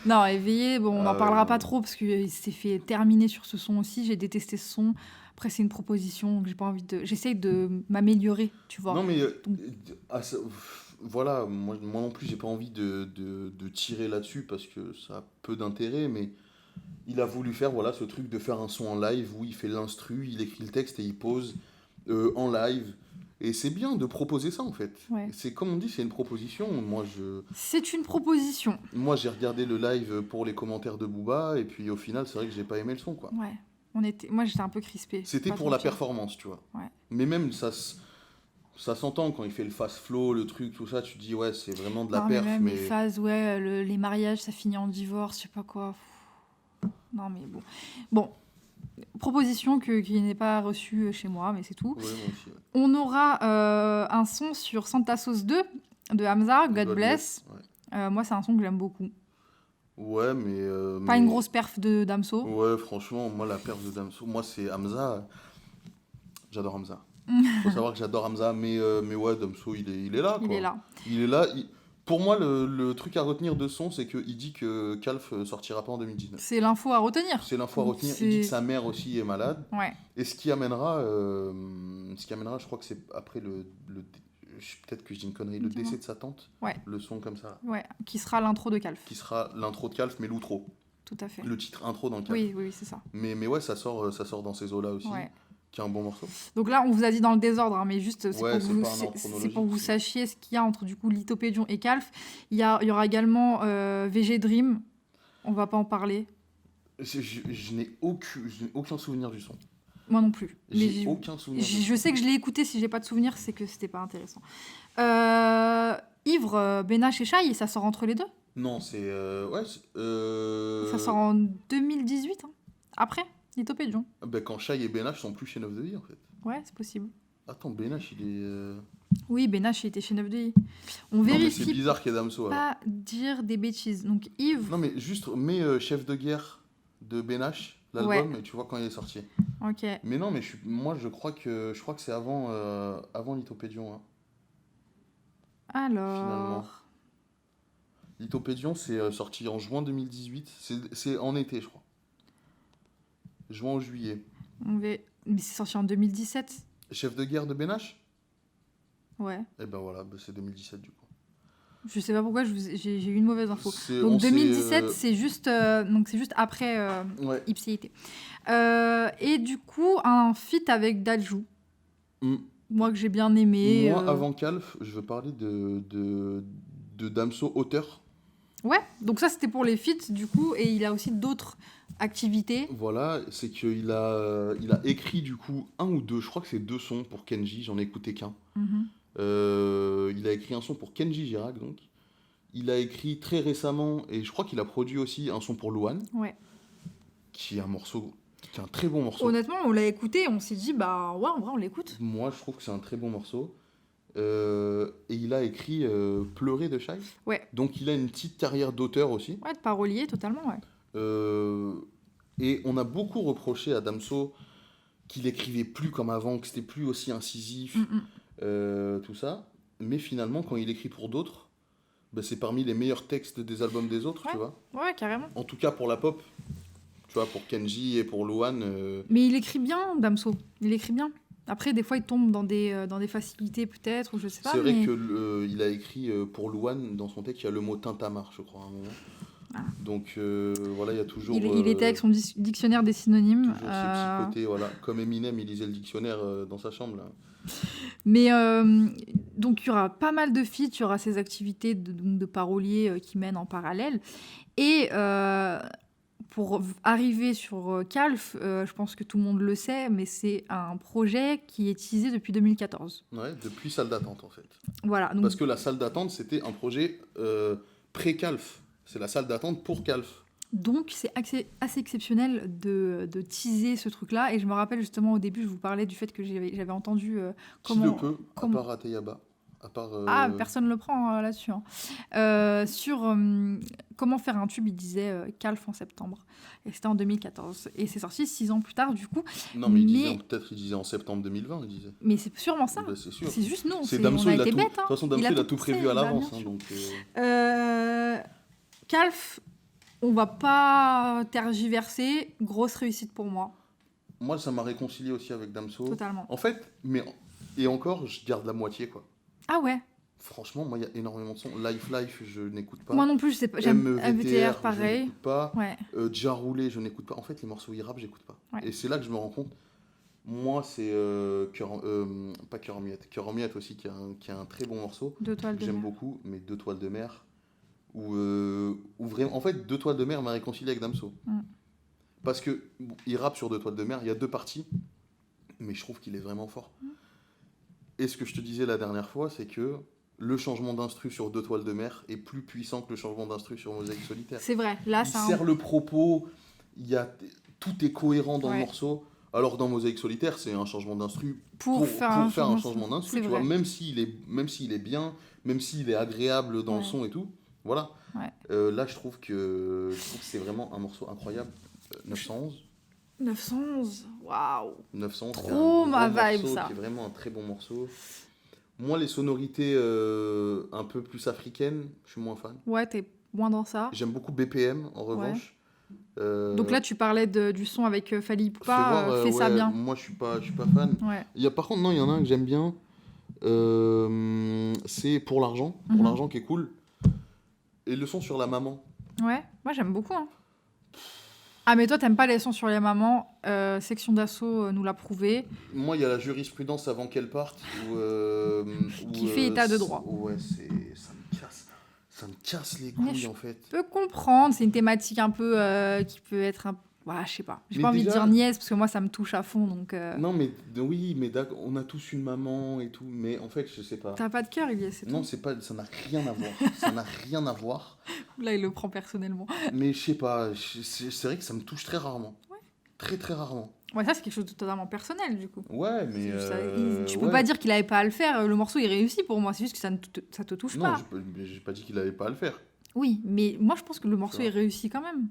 Non, Éveillé, bon, on n'en parlera pas trop parce qu'il s'est fait terminer sur ce son aussi. J'ai détesté ce son. Après, c'est une proposition, donc j'ai pas envie de... J'essaye de m'améliorer, tu vois. Non, mais voilà, moi non plus, j'ai pas envie de tirer là-dessus parce que ça a peu d'intérêt, mais il a voulu faire voilà, ce truc de faire un son en live où il fait l'instru, il écrit le texte et il pose en live. Et c'est bien de proposer ça, en fait. Ouais. C'est comme on dit, c'est une proposition. C'est une proposition. Moi, j'ai regardé le live pour les commentaires de Booba, et puis au final, c'est vrai que j'ai pas aimé le son, quoi. Ouais. Moi, j'étais un peu crispée. C'était pas pour te la mentir. performance, tu vois. Ouais. Mais même, ça s'entend quand il fait le fast flow, le truc, tout ça, tu te dis, ouais, c'est vraiment de la Non, mais perf, même mais... les phases, ouais, les mariages, ça finit en divorce, je sais pas quoi. Non, mais bon. Bon, proposition qui n'est pas reçue chez moi, mais c'est tout. Ouais, moi aussi, ouais. On aura un son sur Santa Sauce 2 de Hamza, God Bless. Ouais. Moi, c'est un son que j'aime beaucoup. Ouais, mais... Pas une grosse perf de Damso. Ouais, franchement, moi, la perf de Damso, moi, c'est Hamza. J'adore Hamza. Faut savoir que j'adore Hamza, mais ouais, Damso, il est là, quoi. Il est là. Il est là. Pour moi, le truc à retenir de son, c'est qu'il dit que Calf sortira pas en 2019. C'est l'info à retenir. C'est l'info à retenir. Il dit que sa mère aussi est malade. Ouais. Et ce qui amènera, je crois que c'est après peut-être que je dis une connerie, le Dis-moi. décès de sa tante. Ouais. Le son comme ça. Ouais, qui sera l'intro de Calf. Qui sera l'intro de Calf, mais l'outro. Tout à fait. Le titre intro dans le Calf. Oui, c'est ça. Mais ouais, ça sort dans ces eaux-là aussi. Ouais. Qui est un bon morceau. Donc là, on vous a dit dans le désordre, hein, mais juste c'est Ouais, pour que vous sachiez ce qu'il y a entre du coup Lithopédion et Calf. Il y aura également VG Dream. On va pas en parler. Je n'ai aucun souvenir du son. Moi non plus. J'ai aucun souvenir. Je sais que je l'ai écouté. Si j'ai pas de souvenir, c'est que c'était pas intéressant. Ivre, Benache et Shai, ça sort entre les deux. Non, c'est Ça sort en 2018. Hein. Après Lithopédion. Ben, quand Shai et Benache sont plus chez 9 de I, en fait. Ouais, c'est possible. Attends, Benache, il est... Oui, Benache, il était chez 9 de I. On Non, mais vérifie. c'est bizarre qu'il y ait Damso. Pas dire des bêtises. Donc Yves. Non, mais juste mets Chef de guerre de Benache, l'album, et tu vois quand il est sorti. Ok. Mais non, mais moi, je crois que c'est avant Lithopédion. Hein, Alors. finalement. Lithopédion, c'est sorti en juin 2018. C'est en été, je crois. Juin ou juillet. Mais c'est sorti en 2017. Chef de guerre de Benache? Ouais. Et ben voilà, c'est 2017 du coup. Je sais pas pourquoi j'ai eu une mauvaise info. On Donc s'est, 2017, c'est juste après Ouais. Ipséité. Et du coup, un feat avec Dadju. Mm. Moi que j'ai bien aimé. Moi, avant Calf, je veux parler de Damso auteur. Ouais, donc ça c'était pour les feats du coup, et il a aussi d'autres activités. Voilà, c'est qu'il a écrit du coup un ou deux, je crois que c'est 2 sons pour Kenji, j'en ai écouté qu'un. Mhm. Il a écrit un son pour Kenji Girac, donc. Il a écrit très récemment, et je crois qu'il a produit aussi un son pour Louane, Ouais. qui est un très bon morceau. Honnêtement, on l'a écouté, on s'est dit bah ouais, en vrai on l'écoute. Moi, je trouve que c'est un très bon morceau. Et il a écrit Pleurer de Shai. Ouais. Donc il a une petite carrière d'auteur aussi. Ouais, de parolier totalement, ouais. Et on a beaucoup reproché à Damso qu'il écrivait plus comme avant, que c'était plus aussi incisif, tout ça. Mais finalement, quand il écrit pour d'autres, bah, c'est parmi les meilleurs textes des albums des autres, Ouais. tu vois. Ouais, carrément. En tout cas pour la pop, tu vois, pour Kenji et pour Louane. Mais il écrit bien, Damso. Il écrit bien. Après, des fois, il tombe dans des facilités, peut-être, ou je sais pas. C'est vrai mais... qu'il a écrit pour Louane, dans son texte, il y a le mot tintamarre, je crois, à un moment. Ah. Donc voilà, il y a toujours... Il était avec son dictionnaire des synonymes. Toujours ce petit côté, voilà. Comme Eminem, il lisait le dictionnaire dans sa chambre, là. Mais donc, il y aura pas mal de feats, il y aura ces activités de parolier qui mènent en parallèle. Et pour arriver sur Calf, je pense que tout le monde le sait, mais c'est un projet qui est teasé depuis 2014. Ouais, depuis salle d'attente, en fait. Voilà. Donc, Parce que la salle d'attente, c'était un projet pré-Calf. C'est la salle d'attente pour Calf. Donc, c'est assez exceptionnel de teaser ce truc-là. Et je me rappelle justement au début, je vous parlais du fait que j'avais entendu Qui le peut, à part Ateyaba. À part, personne ne le prend là-dessus. Sur comment faire un tube, il disait Calf en septembre. Et c'était en 2014. Et c'est sorti 6 ans plus tard, du coup. Non, mais peut-être il disait en septembre 2020, il disait. Mais c'est sûrement ça. Ben, c'est sûr. C'est juste nous. C'est Damso, on a il a été tout... bêtes. De toute façon, Damso, il a tout prévu à l'avance. Bien sûr. Donc, Calf, on va pas tergiverser. Grosse réussite pour moi. Moi, ça m'a réconcilié aussi avec Damso. Totalement. En fait, et encore, je garde la moitié, quoi. Ah ouais. Franchement, moi, il y a énormément de sons. Life, je n'écoute pas. Moi non plus, je sais pas. J'aime MVTR, je pareil. n'écoute pas. Ouais. Dja Roulé, je n'écoute pas. En fait, les morceaux rap, j'écoute pas. Ouais. Et c'est là que je me rends compte. Moi, c'est pas Cœur en miettes. Cœur en miettes aussi, qui a un très bon morceau. 2 toiles de J'aime mer. beaucoup, mais 2 toiles de mer. Où vraiment, en fait, 2 toiles de mer m'a réconcilié avec Damso. Parce que bon, il rappe sur Deux Toiles de Mer, il y a 2 parties, mais je trouve qu'il est vraiment fort. Et ce que je te disais la dernière fois, c'est que le changement d'instru sur Deux Toiles de Mer est plus puissant que le changement d'instru sur Mosaïque Solitaire. C'est vrai, là, Il c'est sert le propos, tout est cohérent dans le Ouais. morceau. Alors dans Mosaïque Solitaire, c'est un changement d'instru pour faire un changement changement d'instru, c'est tu vois, vrai. même s'il est bien, même s'il est agréable dans le Ouais. son et tout, voilà. Ouais. Là, je trouve que c'est vraiment un morceau incroyable. 911, 911, waouh. 911, c'est Trop un ma gros vibe, morceau ça. qui est vraiment un très bon morceau. Moi, les sonorités un peu plus africaines, je suis moins fan. Ouais, t'es moins dans ça. J'aime beaucoup BPM, en revanche. Donc là, tu parlais du son avec Fally fais Ipupa, voir, fais ça ouais, bien. Moi, je suis pas fan. Ouais. Par contre, non, il y en a un que j'aime bien. C'est Pour l'argent. Pour Mhm. l'argent qui est cool. Et le son sur la maman. Ouais, moi j'aime beaucoup. Hein. Ah, mais toi, t'aimes pas les sons sur les mamans. Section d'assaut nous l'a prouvé. Moi, il y a la jurisprudence avant qu'elle parte. Qui fait état de droit. Ouais, ça me casse. Ça me casse les Mais couilles, je en fait. Je peux comprendre, c'est une thématique un peu qui peut être un. Voilà, je sais pas. J'ai Mais pas envie de déjà- dire niaise parce que moi ça me touche à fond donc. Non, mais oui, mais d'accord, on a tous une maman et tout. Mais en fait, je sais pas. T'as pas de cœur, Ilias, c'est Non, tout. ça n'a rien à voir. Ça n'a rien à voir. Là, il le prend personnellement. Mais je sais pas, c'est vrai que ça me touche très rarement. Très, très rarement. Ouais, ça c'est quelque chose de totalement personnel du coup. Ouais, mais. C'est juste ça. Tu ouais. peux pas dire qu'il avait pas à le faire. Le morceau il réussit pour moi. C'est juste que ça te touche Non, pas. j'ai pas dit qu'il avait pas à le faire. Oui, mais moi je pense que le morceau vois. est réussi quand même.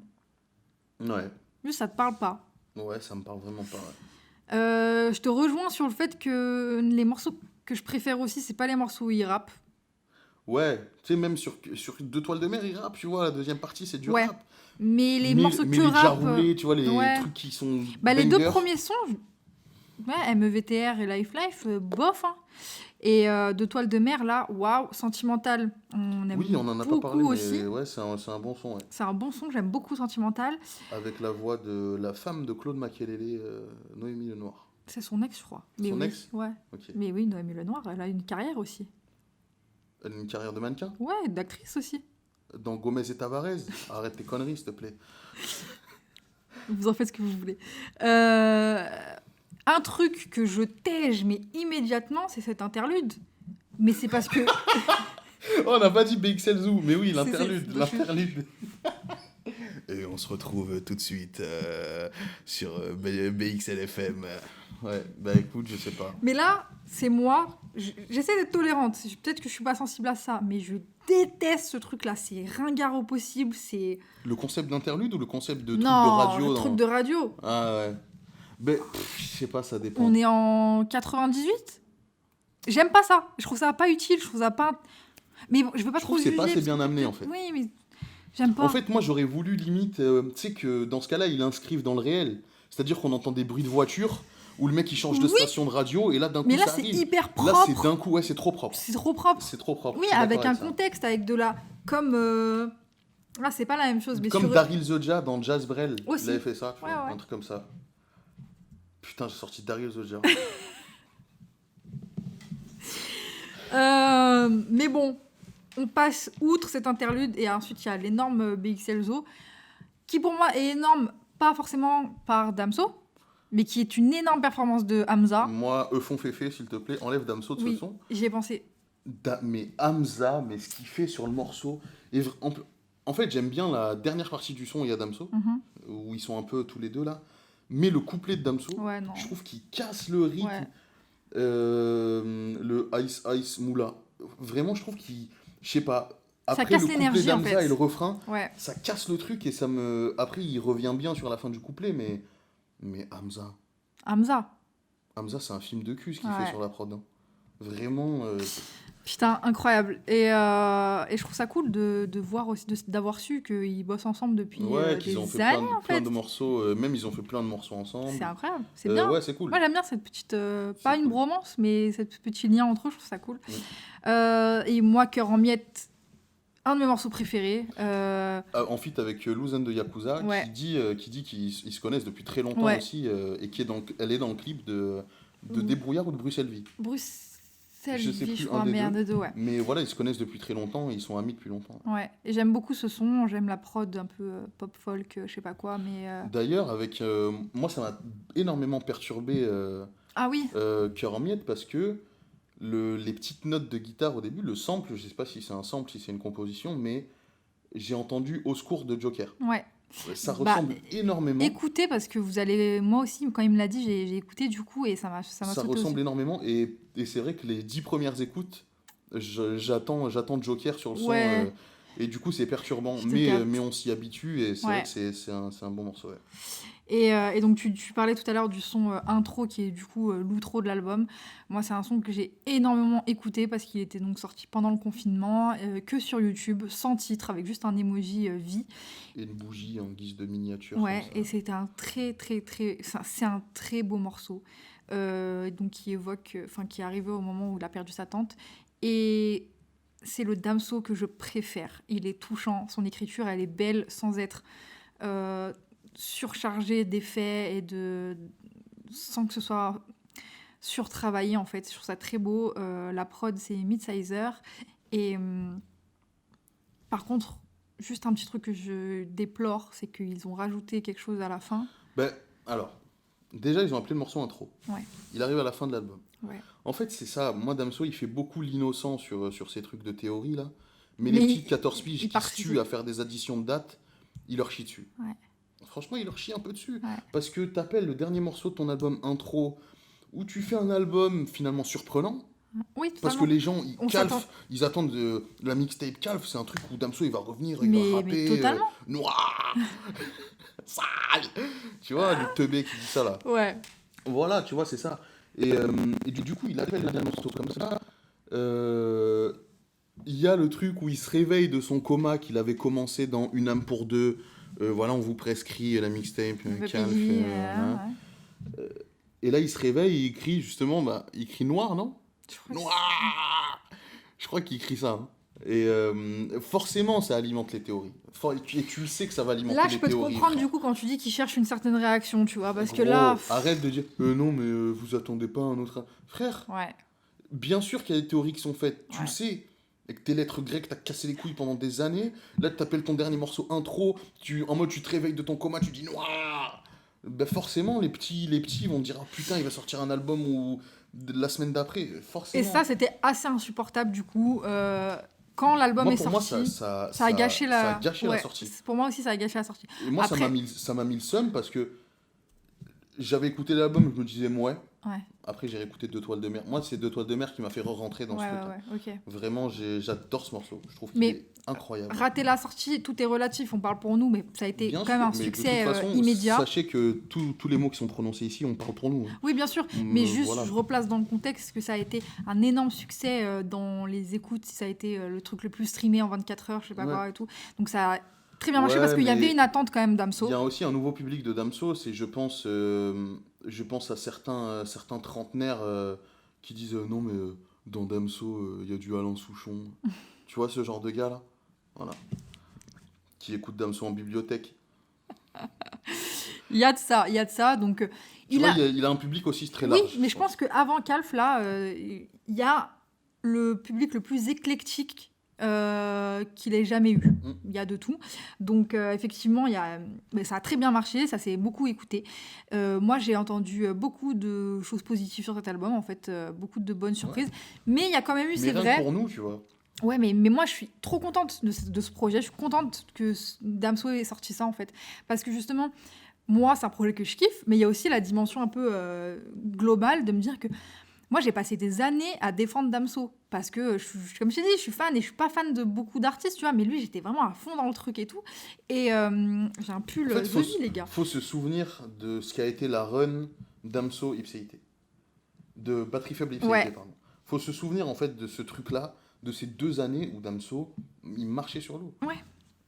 Ouais. Juste ça te parle pas. Ouais, ça me parle vraiment pas. Ouais. Je te rejoins sur le fait que les morceaux que je préfère aussi, c'est pas les morceaux où il rappe. Ouais, tu sais, même sur Deux Toiles de Mer, il rappe, tu vois, la deuxième partie, c'est du Ouais. rap. Mais les morceaux mais que les rappe. roulés, tu vois, les ouais. trucs qui sont. Bah, les 2 bangers. premiers sons, ouais, MEVTR et Life, bof. Hein. Et Deux Toiles de Mer, là, waouh, Sentimental, on aime Oui, on en a beaucoup pas parlé, aussi. mais ouais, c'est un bon son, ouais. C'est un bon son, j'aime beaucoup Sentimental. Avec la voix de la femme de Claude Makelele, Noémie Lenoir. C'est son ex, je crois. Mais Son oui, ex ouais. Ok. Mais oui, Noémie Lenoir, elle a une carrière aussi. Elle a une carrière de mannequin. Ouais, d'actrice aussi. Dans Gomez et Tavares. Arrête tes conneries, s'il te plaît. Vous en faites ce que vous voulez. Un truc que je tège, mais immédiatement, c'est cet interlude. Mais c'est parce que... Oh, on n'a pas dit BXL Zoo, mais oui, C'est- l'interlude. c'est- L'interlude. Et on se retrouve tout de suite sur BXL FM. Ouais, bah écoute, je sais pas. Mais là, c'est moi. J'essaie d'être tolérante. Peut-être que je suis pas sensible à ça, mais je déteste ce truc-là. C'est ringard au possible. C'est Le concept d'interlude ou le concept de truc non, de radio le truc de radio. Ah ouais. Ben, je sais pas, ça dépend. On est en 98. J'aime pas ça. Je trouve ça pas utile. Je trouve ça pas. Mais bon, je veux pas Je trop trouve que c'est juger. pas assez parce bien que- amené, en fait. Oui, mais j'aime pas. En fait, moi, j'aurais voulu limite, tu sais, que dans ce cas-là, ils l'inscrivent dans le réel. C'est-à-dire qu'on entend des bruits de voiture, où le mec, il change de Oui. station de radio, et là, d'un coup, mais là, ça c'est arrive. hyper Là, c'est propre. d'un coup, ouais, c'est trop propre. C'est trop propre. C'est trop propre. Oui, je suis avec d'accord un ça. contexte, avec de la. Comme. Là, c'est pas la même chose. Mais Comme sur... Daryl The Ja dans Jazz Brel. Aussi. Il avait fait ça, tu Ouais, vois, ouais. un truc comme ça. Putain, j'ai sorti Daryl The Ja. Mais bon, on passe outre cet interlude et ensuite il y a l'énorme BXL Zoo qui pour moi est énorme, pas forcément par Damso, mais qui est une énorme performance de Hamza. Moi, Eufon Féfé, s'il te plaît, enlève Damso de Oui, ce son. j'y ai pensé. Mais Hamza, mais ce qu'il fait sur le morceau. Et en fait, j'aime bien la dernière partie du son, il y a Damso, Mhm. où ils sont un peu tous les deux là. Mais le couplet de Damso, Ouais, non. je trouve qu'il casse le rythme. Ouais. Le Ice Ice Moula. Vraiment, je trouve qu'il. Je sais pas. Après casse le couplet l'énergie, en d'Hamza fait. et le refrain, Ouais. ça casse le truc et ça me. Après, il revient bien sur la fin du couplet, mais. Mais Hamza. Hamza. Hamza, c'est un film de cul ce qu'il Ouais. fait sur la prod. Hein. Vraiment. Putain, incroyable. Et je trouve ça cool de voir aussi, d'avoir su qu'ils bossent ensemble depuis Ouais, des qu'ils ont fait années, en plein fait. de morceaux. Même ils ont fait plein de morceaux ensemble. C'est incroyable, c'est bien. Ouais, c'est cool. Moi, j'aime bien cette petite... pas une cool. bromance, mais cette petit lien entre eux, je trouve ça cool. Oui. Et moi, Cœur en miettes, un de mes morceaux préférés. En feat avec Louzen de Yakuza, Ouais. qui dit qu'ils se connaissent depuis très longtemps Ouais. aussi, et elle est dans le clip de Débrouillard ou de Bruxelles Vie. Selvi, sais plus, je crois, un des mais un deux. des deux, ouais. Mais voilà, ils se connaissent depuis très longtemps et ils sont amis depuis longtemps. Ouais, et j'aime beaucoup ce son, j'aime la prod un peu pop folk, je sais pas quoi, mais... D'ailleurs, moi, ça m'a énormément perturbé Ah oui, Cœur en miettes parce que les petites notes de guitare au début, le sample, je sais pas si c'est un sample, si c'est une composition, mais j'ai entendu Au secours de Joker. ouais. Ça Bah, ressemble énormément. Écoutez, parce que vous allez... Moi aussi, quand il me l'a dit, j'ai écouté du coup, et ça m'a Ça sauté ressemble aussi. énormément et c'est vrai que les 10 premières écoutes, j'attends Joker sur le son Ouais. et du coup c'est perturbant. Je te Mais capte. on s'y habitue et c'est Ouais. vrai que c'est un bon morceau. Ouais. Et donc, tu parlais tout à l'heure du son intro, qui est du coup l'outro de l'album. Moi, c'est un son que j'ai énormément écouté, parce qu'il était donc sorti pendant le confinement, que sur YouTube, sans titre, avec juste un emoji vie. Et une bougie en guise de miniature. Ouais, comme ça. et c'était un c'est un très beau morceau, donc qui évoque, enfin qui est arrivé au moment où il a perdu sa tante, et c'est le Damso que je préfère. Il est touchant, son écriture elle est belle sans être surchargée d'effets sans que ce soit surtravaillé en fait. Je trouve ça très beau. La prod c'est Midsizer et par contre, juste un petit truc que je déplore, c'est qu'ils ont rajouté quelque chose à la fin. Ben, alors, déjà ils ont appelé le morceau intro. Ouais. Il arrive à la fin de l'album. Ouais. En fait c'est ça, moi Damso il fait beaucoup l'innocent sur ces trucs de théorie là. Mais Mais les petits 14 piges il qui se participe. tuent à faire des additions de dates, il leur chie dessus. Ouais. Franchement, il leur chie un peu dessus. Ouais. Parce que t'appelles le dernier morceau de ton album intro, où tu fais un album finalement surprenant. Oui, Parce que totalement. les gens, On s'attend- ils attendent la mixtape Calf. C'est un truc où Damso, il va revenir, il Mais va rapper. totalement. Noir Sale Tu vois, le teubé qui dit ça là. Ouais. Voilà, tu vois, c'est ça. Et du coup, il appelle le dernier morceau comme ça. Il y a le truc où il se réveille de son coma qu'il avait commencé dans Une âme pour deux. Voilà, on vous prescrit la mixtape Calf. Ouais. Et là, il se réveille et il crie justement, il crie noir, non? Je crois que Noir Je crois qu'il crie ça. Hein. Et forcément, ça alimente les théories. Et tu le sais que ça va alimenter là, les je peux te théories. comprendre frère. du coup quand tu dis qu'il cherche une certaine réaction, tu vois, parce que Gros, là. arrête de dire non, mais vous attendez pas un autre. Frère, Ouais. bien sûr qu'il y a des théories qui sont faites. Tu Ouais. le sais. Et que tes lettres grecques, t'as cassé les couilles pendant des années. Là, tu t'appelles ton dernier morceau intro. En mode, tu te réveilles de ton coma, tu dis noir. Ben forcément, les petits vont dire ah, putain, il va sortir un album la semaine d'après. Forcément. Et ça, c'était assez insupportable du coup. Quand l'album est Pour moi, sorti, ça a gâché la. ça a gâché la Ouais, sortie. pour moi aussi, ça a gâché la sortie. Et moi, Après- ça m'a mis le seum parce que j'avais écouté l'album, je me disais, ouais. Ouais. Après, j'ai réécouté Deux toiles de mer. Moi, c'est Deux toiles de mer qui m'a fait rentrer dans Ouais, ce truc-là. ouais, ok. Vraiment, j'adore ce morceau. Je trouve qu'il Mais est incroyable. Rater la sortie, tout est relatif. On parle pour nous, mais ça a été Bien quand sûr, même un mais de succès toute façon, immédiat. Sachez que tous les mots qui sont prononcés ici, on parle pour nous. Hein. Oui, bien sûr, mais juste, voilà. je replace dans le contexte que ça a été un énorme succès dans les écoutes. Ça a été le truc le plus streamé en 24 heures, je sais pas Ouais. quoi et tout. Donc ça a très bien marché Ouais, parce qu'il y mais avait une attente quand même d'Amso. Il y a aussi un nouveau public de Damso, c'est je pense à certains trentenaires qui disent non mais dans Damso il y a du Alain Souchon. Tu vois ce genre de gars là, voilà, qui écoute Damso en bibliothèque. Il y a de ça. Donc Il a un public aussi très large. Oui, mais je pense qu'avant Calf, là, il y a le public le plus éclectique qu'il ait jamais eu. Il y a de tout. Donc, effectivement, ça a très bien marché, ça s'est beaucoup écouté. Moi, j'ai entendu beaucoup de choses positives sur cet album, en fait, beaucoup de bonnes surprises. Mais il y a quand même eu, Mais c'est rien vrai... que pour nous, tu vois. Ouais, mais moi, je suis trop contente de ce projet. Je suis contente que Damso ait sorti ça, en fait. Parce que, justement, moi, c'est un projet que je kiffe, mais il y a aussi la dimension un peu globale de me dire que moi, j'ai passé des années à défendre Damso. Parce que, comme je t'ai dit, je suis fan et je suis pas fan de beaucoup d'artistes, tu vois. Mais lui, j'étais vraiment à fond dans le truc et tout. Et j'ai un pull En fait, joli, les gars. faut se souvenir de ce qu'a été la run Damso Ipséité. De Batterie Faible Ipséité, Ouais. pardon. Faut se souvenir, en fait, de ce truc-là, de ces 2 années où Damso, il marchait sur l'eau. Ouais.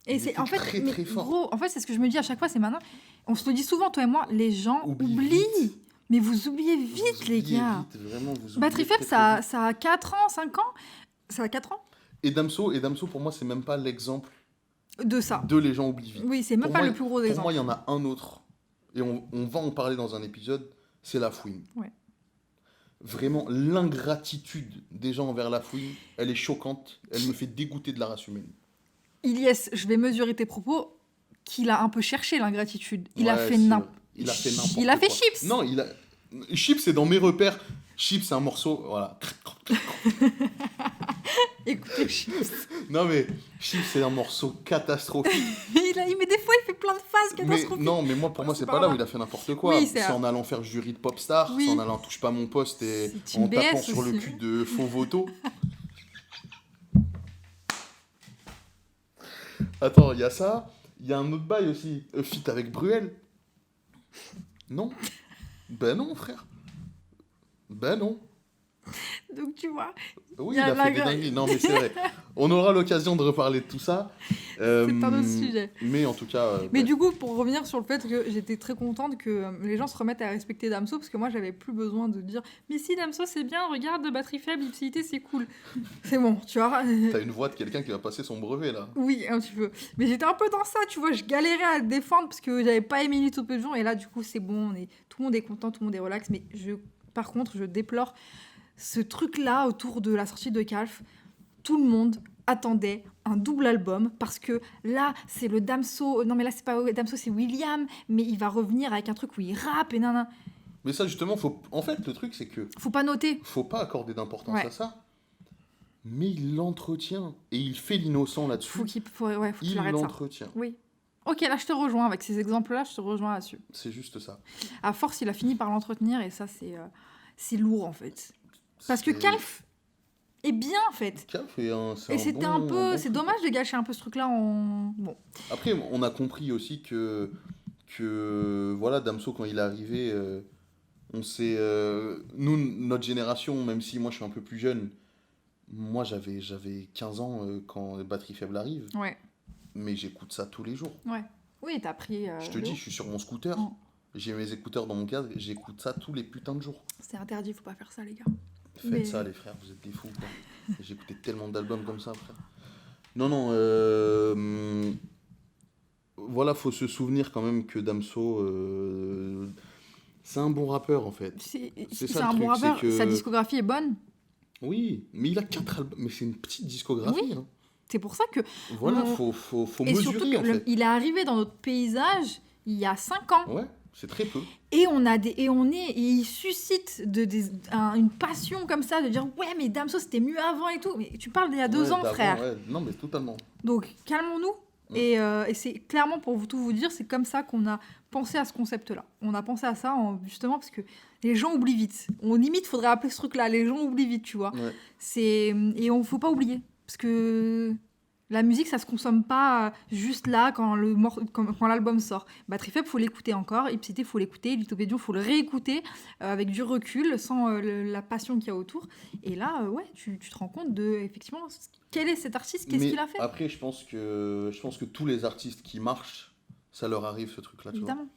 Et Il c'est était en fait, très, mais très fort. gros, en fait, c'est ce que je me dis à chaque fois, c'est maintenant. On se le dit souvent, toi et moi, les gens Oublie oublient. vite. Mais vous oubliez vite, Vous les oubliez gars. vite, vraiment, vous oubliez Batterie très, Faible, très vite. ça a 4 ans, 5 ans. Ça a 4 ans Et Damso, pour moi, c'est même pas l'exemple de ça. de les gens oublient vite. Oui, c'est même Pour pas moi, le plus gros Pour exemple. moi, il y en a un autre, et on va en parler dans un épisode, c'est La Fouine. Ouais. vraiment, l'ingratitude des gens envers la fouine, elle est choquante. Elle me fait dégoûter de la race humaine. Ilyes, je vais mesurer tes propos, qu'il a un peu cherché l'ingratitude. Il a Ouais, fait c'est n'importe vrai. Il a fait n'importe Il a fait quoi. Chips. Non, Chips, c'est dans mes repères. Chips, c'est un morceau, voilà. Écoutez, Chips. Non, mais Chips, c'est un morceau catastrophique. Mais des fois, il fait plein de phases catastrophiques. Non, mais pour moi, c'est pas là où il a fait n'importe quoi. Oui, c'est en allant faire jury de Popstar, Oui. c'est en allant touche pas mon poste et C'est une en tapant BS sur le aussi. cul de faux voto. Attends, il y a ça. Il y a un autre bail aussi. Feat avec Bruel. Non. Ben non, frère. Ben non. Donc, tu vois, Oui, Il y il a a fait des la- dingueries. Non, mais c'est vrai. On aura l'occasion de reparler de tout ça. c'est un autre sujet. Mais en tout cas... Mais ouais. du coup, pour revenir sur le fait que j'étais très contente que les gens se remettent à respecter Damso, parce que moi, j'avais plus besoin de dire « Mais si, Damso, c'est bien, regarde, batterie faible, ipséité, c'est cool. » C'est bon, tu vois. T'as une voix de quelqu'un qui va passer son brevet, là. Oui, un petit peu. Mais j'étais un peu dans ça, tu vois. Je galérais à le défendre parce que j'avais pas aimé l'Utopédion. Et là, du coup, c'est bon. Tout le monde est content, tout le monde est relax. Mais par contre, je déplore ce truc-là autour de la sortie de Calf. Tout le monde attendait un double album parce que là, c'est le Damso. Non, mais là, c'est pas Damso, c'est William. Mais il va revenir avec un truc où il rappe et nanana. Mais ça, justement, en fait, le truc, c'est que Faut pas noter. faut pas accorder d'importance Ouais. à ça. Mais il l'entretient. Et il fait l'innocent là-dessus. Faut qu'il Il arrête ça. l'entretient. Oui. Ok, là, je te rejoins. Avec ces exemples-là, je te rejoins là-dessus. C'est juste ça. À force, il a fini par l'entretenir et ça, c'est lourd en fait. Parce que C'est- Calf est bien en fait. Calf Et c'était un peu. C'est dommage de gâcher un peu ce truc-là en. Bon. Après, on a compris aussi que voilà, Damso, quand il est arrivé, on s'est... nous, notre génération, même si moi je suis un peu plus jeune, moi j'avais 15 ans quand Batterie Faible arrive, Ouais. mais j'écoute ça tous les jours. Ouais. Oui, t'as pris. Je te dis, je suis sur mon scooter, Mm. j'ai mes écouteurs dans mon casque, j'écoute ça tous les putains de jours. C'est interdit, faut pas faire ça, les gars. Faites Mais- ça, les frères, vous êtes des fous. quoi. J'ai écouté tellement d'albums comme ça, frère. Non, voilà, faut se souvenir quand même que Damso, c'est un bon rappeur en fait. C'est ça, le un truc, bon rappeur. c'est que- Sa discographie est bonne. Oui, mais il a 4 albums, mais c'est une petite discographie. Oui. hein. C'est pour ça que. Voilà, On- faut Et surtout mesurer en que fait. il est arrivé dans notre paysage il y a 5 ans. Ouais, c'est très peu. Et il suscite une passion comme ça de dire ouais mais Damso c'était mieux avant et tout. Mais tu parles d'il y a 2 Ouais, ans, d'avant, frère. ouais. Non, mais totalement. Donc calmons-nous. Et c'est clairement, pour tout vous dire, c'est comme ça qu'on a pensé à ce concept-là. On a pensé à ça justement parce que les gens oublient vite. Limite, faudrait appeler ce truc-là, les gens oublient vite, tu vois. Ouais. Et faut pas oublier. Parce que la musique, ça se consomme pas juste là quand l'album sort. Batterie Faible, faut l'écouter encore. Ipséité, faut l'écouter. L'Utopédion, faut le réécouter avec du recul, sans la passion qu'il y a autour. Et là, ouais, tu te rends compte de, effectivement, quel est cet artiste, qu'est-ce Mais qu'il a fait. après, je pense que tous les artistes qui marchent, ça leur arrive ce truc-là, tu vois. Évidemment.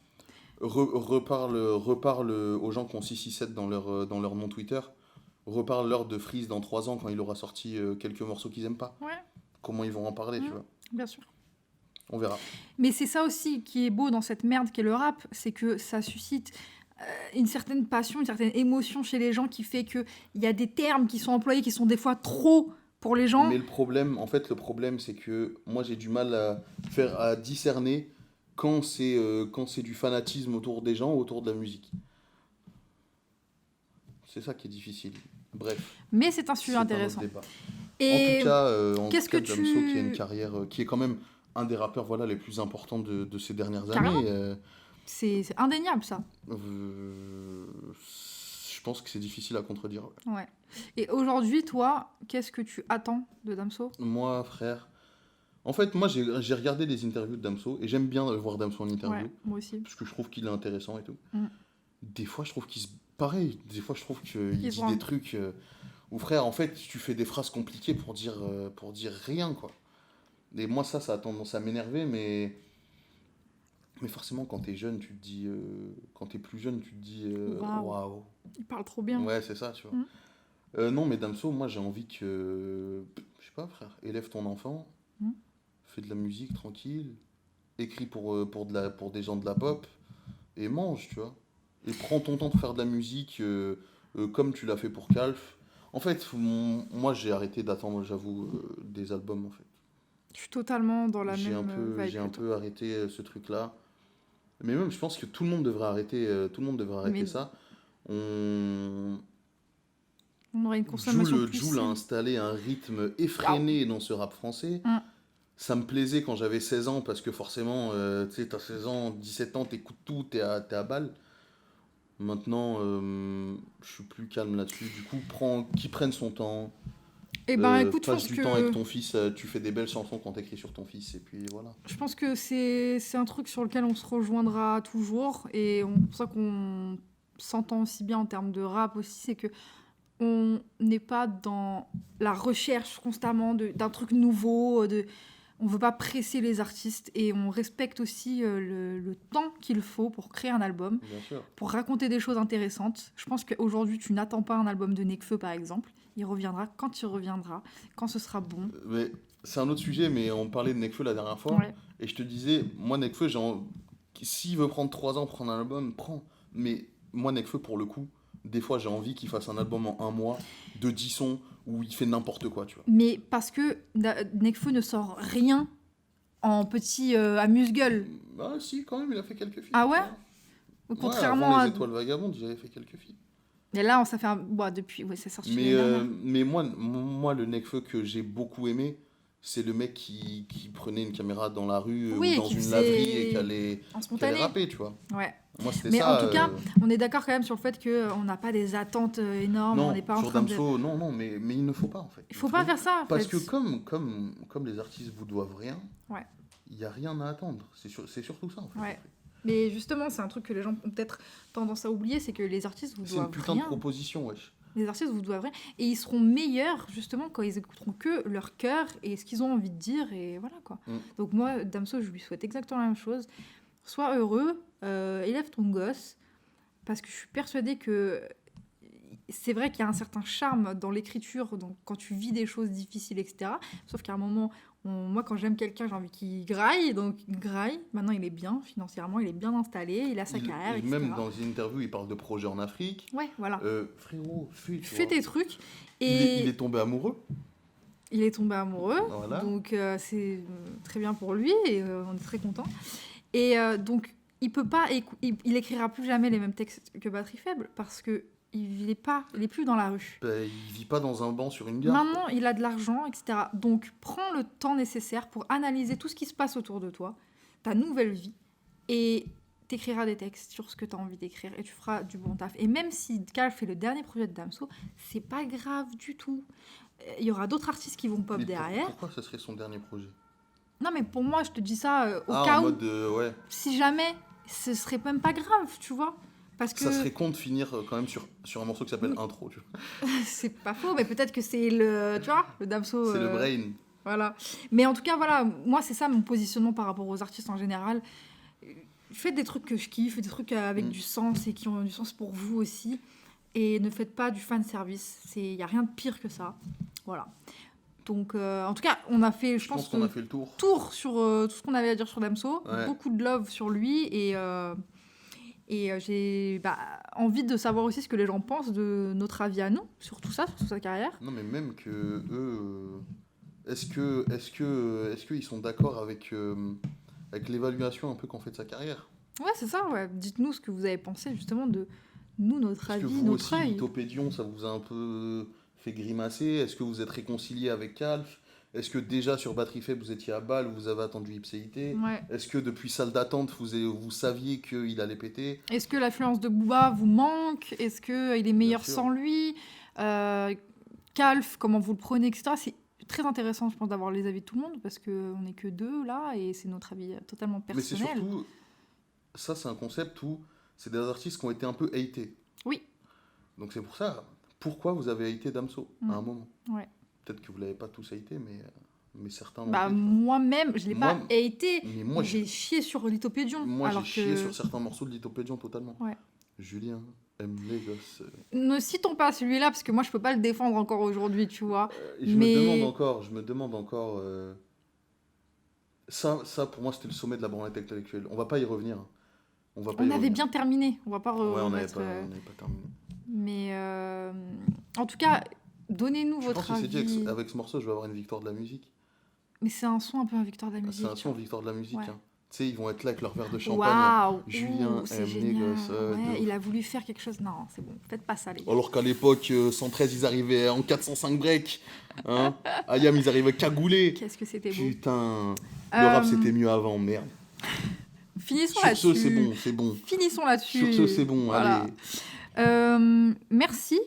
Reparle aux gens qui ont 667 dans leur nom Twitter. Reparle-leur de Freeze dans 3 ans quand il aura sorti quelques morceaux qu'ils aiment pas. Ouais, Comment ils vont en parler, tu vois. bien sûr. On verra. Mais c'est ça aussi qui est beau dans cette merde qu'est le rap, c'est que ça suscite une certaine passion, une certaine émotion chez les gens qui fait qu'il y a des termes qui sont employés qui sont des fois trop pour les gens. Mais le problème, c'est que moi j'ai du mal à discerner quand c'est du fanatisme autour des gens, autour de la musique. C'est ça qui est difficile. Bref. Mais c'est un sujet c'est un autre intéressant. débat. Et qu'est-ce que Damso, tu... qui a une carrière, qui est quand même un des rappeurs les plus importants de ces dernières Carrément. années. C'est indéniable ça. Je pense que c'est difficile à contredire. Ouais. Et aujourd'hui, toi, qu'est-ce que tu attends de Damso ? Moi, frère, en fait, moi j'ai regardé des interviews de Damso et j'aime bien voir Damso en interview. Ouais, moi aussi. Parce que je trouve qu'il est intéressant et tout. Mm. Des fois, je trouve qu'il se... Pareil, des fois, je trouve qu'il Il se dit vend. des trucs où, frère, en fait, tu fais des phrases compliquées pour dire rien, quoi. Et moi, ça a tendance à m'énerver, mais forcément, quand t'es jeune, tu te dis... quand t'es plus jeune, tu te dis... Waouh. Waouh. Il parle trop bien. Ouais, c'est ça, tu vois. Mm. Non, mais Damso, moi, j'ai envie que... Je sais pas, frère, élève ton enfant, fais de la musique tranquille, écris pour des gens de la pop, et mange, tu vois. Et prends ton temps de faire de la musique comme tu l'as fait pour Calf. En fait, moi, j'ai arrêté d'attendre, j'avoue, des albums, en fait. Je suis totalement dans la J'ai même vibe j'ai que un toi. peu arrêté ce truc-là. Mais même, je pense que tout le monde devrait arrêter Mais ça. On... on aurait une consommation plus Jul a saine. installé un rythme effréné dans ce rap français. Mm. Ça me plaisait quand j'avais 16 ans, parce que forcément, tu sais, t'as 16 ans, 17 ans, t'écoutes tout, t'es à balle. Maintenant, je suis plus calme là-dessus. Du coup, qu'il prenne son temps. Eh ben, écoute, je Passe pense du temps avec que ton fils. Tu fais des belles chansons quand t'écris sur ton fils. Et puis voilà. c'est un truc sur lequel on se rejoindra toujours et c'est pour ça qu'on s'entend aussi bien en termes de rap aussi, c'est que on n'est pas dans la recherche constamment d'un truc nouveau, on veut pas presser les artistes et on respecte aussi le temps qu'il faut pour créer un album, Bien sûr. pour raconter des choses intéressantes. Je pense qu'aujourd'hui, tu n'attends pas un album de Nekfeu, par exemple. Il reviendra quand il reviendra, quand ce sera bon. Mais c'est un autre sujet, mais on parlait de Nekfeu la dernière fois. Ouais. Et je te disais, moi, Nekfeu, s'il veut prendre 3 ans pour prendre un album, prends. Mais moi, Nekfeu, pour le coup, des fois, j'ai envie qu'il fasse un album en 1 mois, de 10 sons, où il fait n'importe quoi, tu vois. Mais parce que Nekfeu ne sort rien en petit amuse-gueule. Ah si, quand même, il a fait quelques films. Ah ouais? Ouais, Contrairement avant à... Les Étoiles Vagabondes, j'avais fait quelques films. Mais là, ça fait depuis... Ouais, c'est sorti l'année Mais, dernière. mais moi, le Nekfeu que j'ai beaucoup aimé, c'est le mec qui prenait une caméra dans la rue Oui, ou dans qui une faisait laverie et qui allait En spontané. rapper, tu vois. Ouais. Moi, c'était Mais ça. en tout cas, on est d'accord quand même sur le fait qu'on n'a pas des attentes énormes. non, On n'est pas en sur train de... Damso, non, mais il ne faut pas, en fait. Il faut pas faire ça, en Parce fait. que comme les artistes vous doivent rien, Ouais. il n'y a rien à attendre. C'est surtout ça, en fait. Ouais. Mais justement, c'est un truc que les gens ont peut-être tendance à oublier, c'est que les artistes vous C'est une doivent putain rien. de proposition, wesh. Les artistes vous doivent rien. Et ils seront meilleurs, justement, quand ils écouteront que leur cœur et ce qu'ils ont envie de dire. Et voilà, quoi. Mm. Donc moi, Damso, je lui souhaite exactement la même chose. Sois heureux, élève ton gosse, parce que je suis persuadée que c'est vrai qu'il y a un certain charme dans l'écriture, donc quand tu vis des choses difficiles, etc. Sauf qu'à un moment, moi, quand j'aime quelqu'un, j'ai envie qu'il graille, donc il graille. Maintenant, il est bien financièrement, il est bien installé, il a sa carrière, etc. Même dans une interview, il parle de projets en Afrique. Ouais, voilà. Frérot, Fais tes trucs. Il Et est tombé amoureux. il est tombé amoureux, Voilà. donc c'est très bien pour lui et on est très content. Et donc il peut pas, il écrira plus jamais les mêmes textes que Batterie Faible parce que il est plus dans la rue. Bah, il vit pas dans un banc sur une gare. Maintenant, il a de l'argent, etc. Donc prends le temps nécessaire pour analyser tout ce qui se passe autour de toi, ta nouvelle vie, et t'écriras des textes sur ce que tu as envie d'écrire et tu feras du bon taf. Et même si Calf fait le dernier projet de Damso, c'est pas grave du tout. Il y aura d'autres artistes qui vont pop Mais derrière. Pourquoi ce serait son dernier projet? Non, mais pour moi, je te dis ça au en cas où, mode ouais. si jamais, ce serait même pas grave, tu vois. Parce que Ça serait con de finir quand même sur un morceau qui s'appelle Intro. Tu vois. c'est pas faux, mais peut-être que c'est le, tu vois, le Damso. C'est le brain. Voilà. Mais en tout cas, voilà, moi, c'est ça mon positionnement par rapport aux artistes en général. Faites des trucs que je kiffe, des trucs avec du sens et qui ont du sens pour vous aussi. Et ne faites pas du fan service. Il n'y a rien de pire que ça. Voilà. Donc, en tout cas, on a fait, Je pense qu'on a fait le tour. sur tout ce qu'on avait à dire sur Damso. Ouais. Beaucoup de love sur lui. Et j'ai envie de savoir aussi ce que les gens pensent de notre avis à nous sur tout ça, sur toute sa carrière. Non, mais même que eux, est-ce qu'ils sont d'accord avec l'évaluation un peu qu'on fait de sa carrière? Ouais, c'est ça. Ouais. Dites-nous ce que vous avez pensé justement de nous, notre Est-ce que avis, vous notre aussi, œil. Lithopédion, ça vous a un peu fait grimacer? Est-ce que vous êtes réconcilié avec Calf? Est-ce que déjà sur Batterie Faible, vous étiez à balle, vous avez attendu Ipséité? Ouais. Est-ce que depuis Salle d'attente, vous saviez qu'il allait péter? Est-ce que l'influence de Booba vous manque? Est-ce qu'il est meilleur sûr. sans lui? Calf, comment vous le prenez, etc. C'est très intéressant, je pense, d'avoir les avis de tout le monde parce qu'on n'est que deux là et c'est notre avis totalement Mais c'est personnel. surtout, ça c'est un concept où c'est des artistes qui ont été un peu hatés. Oui. Donc c'est pour ça, pourquoi vous avez haté Damso à un moment? Ouais. Peut-être que vous l'avez pas tous haté, mais certains l'ont Bah, fait, tu vois. moi-même, je l'ai pas Moi- haté. Mais moi, J'ai chié sur Lithopédion. Moi, alors j'ai que... chié sur certains morceaux de Lithopédion totalement. Ouais. Julien aime les gosses. Ne citons pas celui-là parce que moi, je peux pas le défendre encore aujourd'hui, tu vois. Je Mais- me demande encore. Ça, pour moi, c'était le sommet de la branlette intellectuelle. On va pas y revenir. On va pas On y avait revenir. bien terminé. On va pas Ouais, on n'avait remettre. pas terminé. Mais en tout cas, donnez-nous Je votre pense que c'est dit avis. avec ce morceau, je vais avoir une victoire de la musique. Mais c'est un son un peu un victoire de la Ah, musique. c'est un son victoire de la musique. Ouais. Hein. Tu sais, ils vont être là avec leur verre de champagne. Waouh, Julien c'est aime les génial. gosses. Ouais, il a voulu faire quelque chose. Non, c'est bon. Faites pas ça, les gars. Alors qu'à l'époque, 113, ils arrivaient en 405 break. Hein. Ayam, ils arrivaient cagoulés. Qu'est-ce que c'était beau. Putain, le rap c'était mieux avant, merde. Finissons Sur là-dessus. ce, c'est bon. Finissons là-dessus. Sur ce, c'est bon, Voilà. allez. Merci.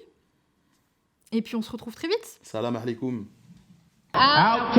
Et puis on se retrouve très vite. Salam alaikum. Outcast.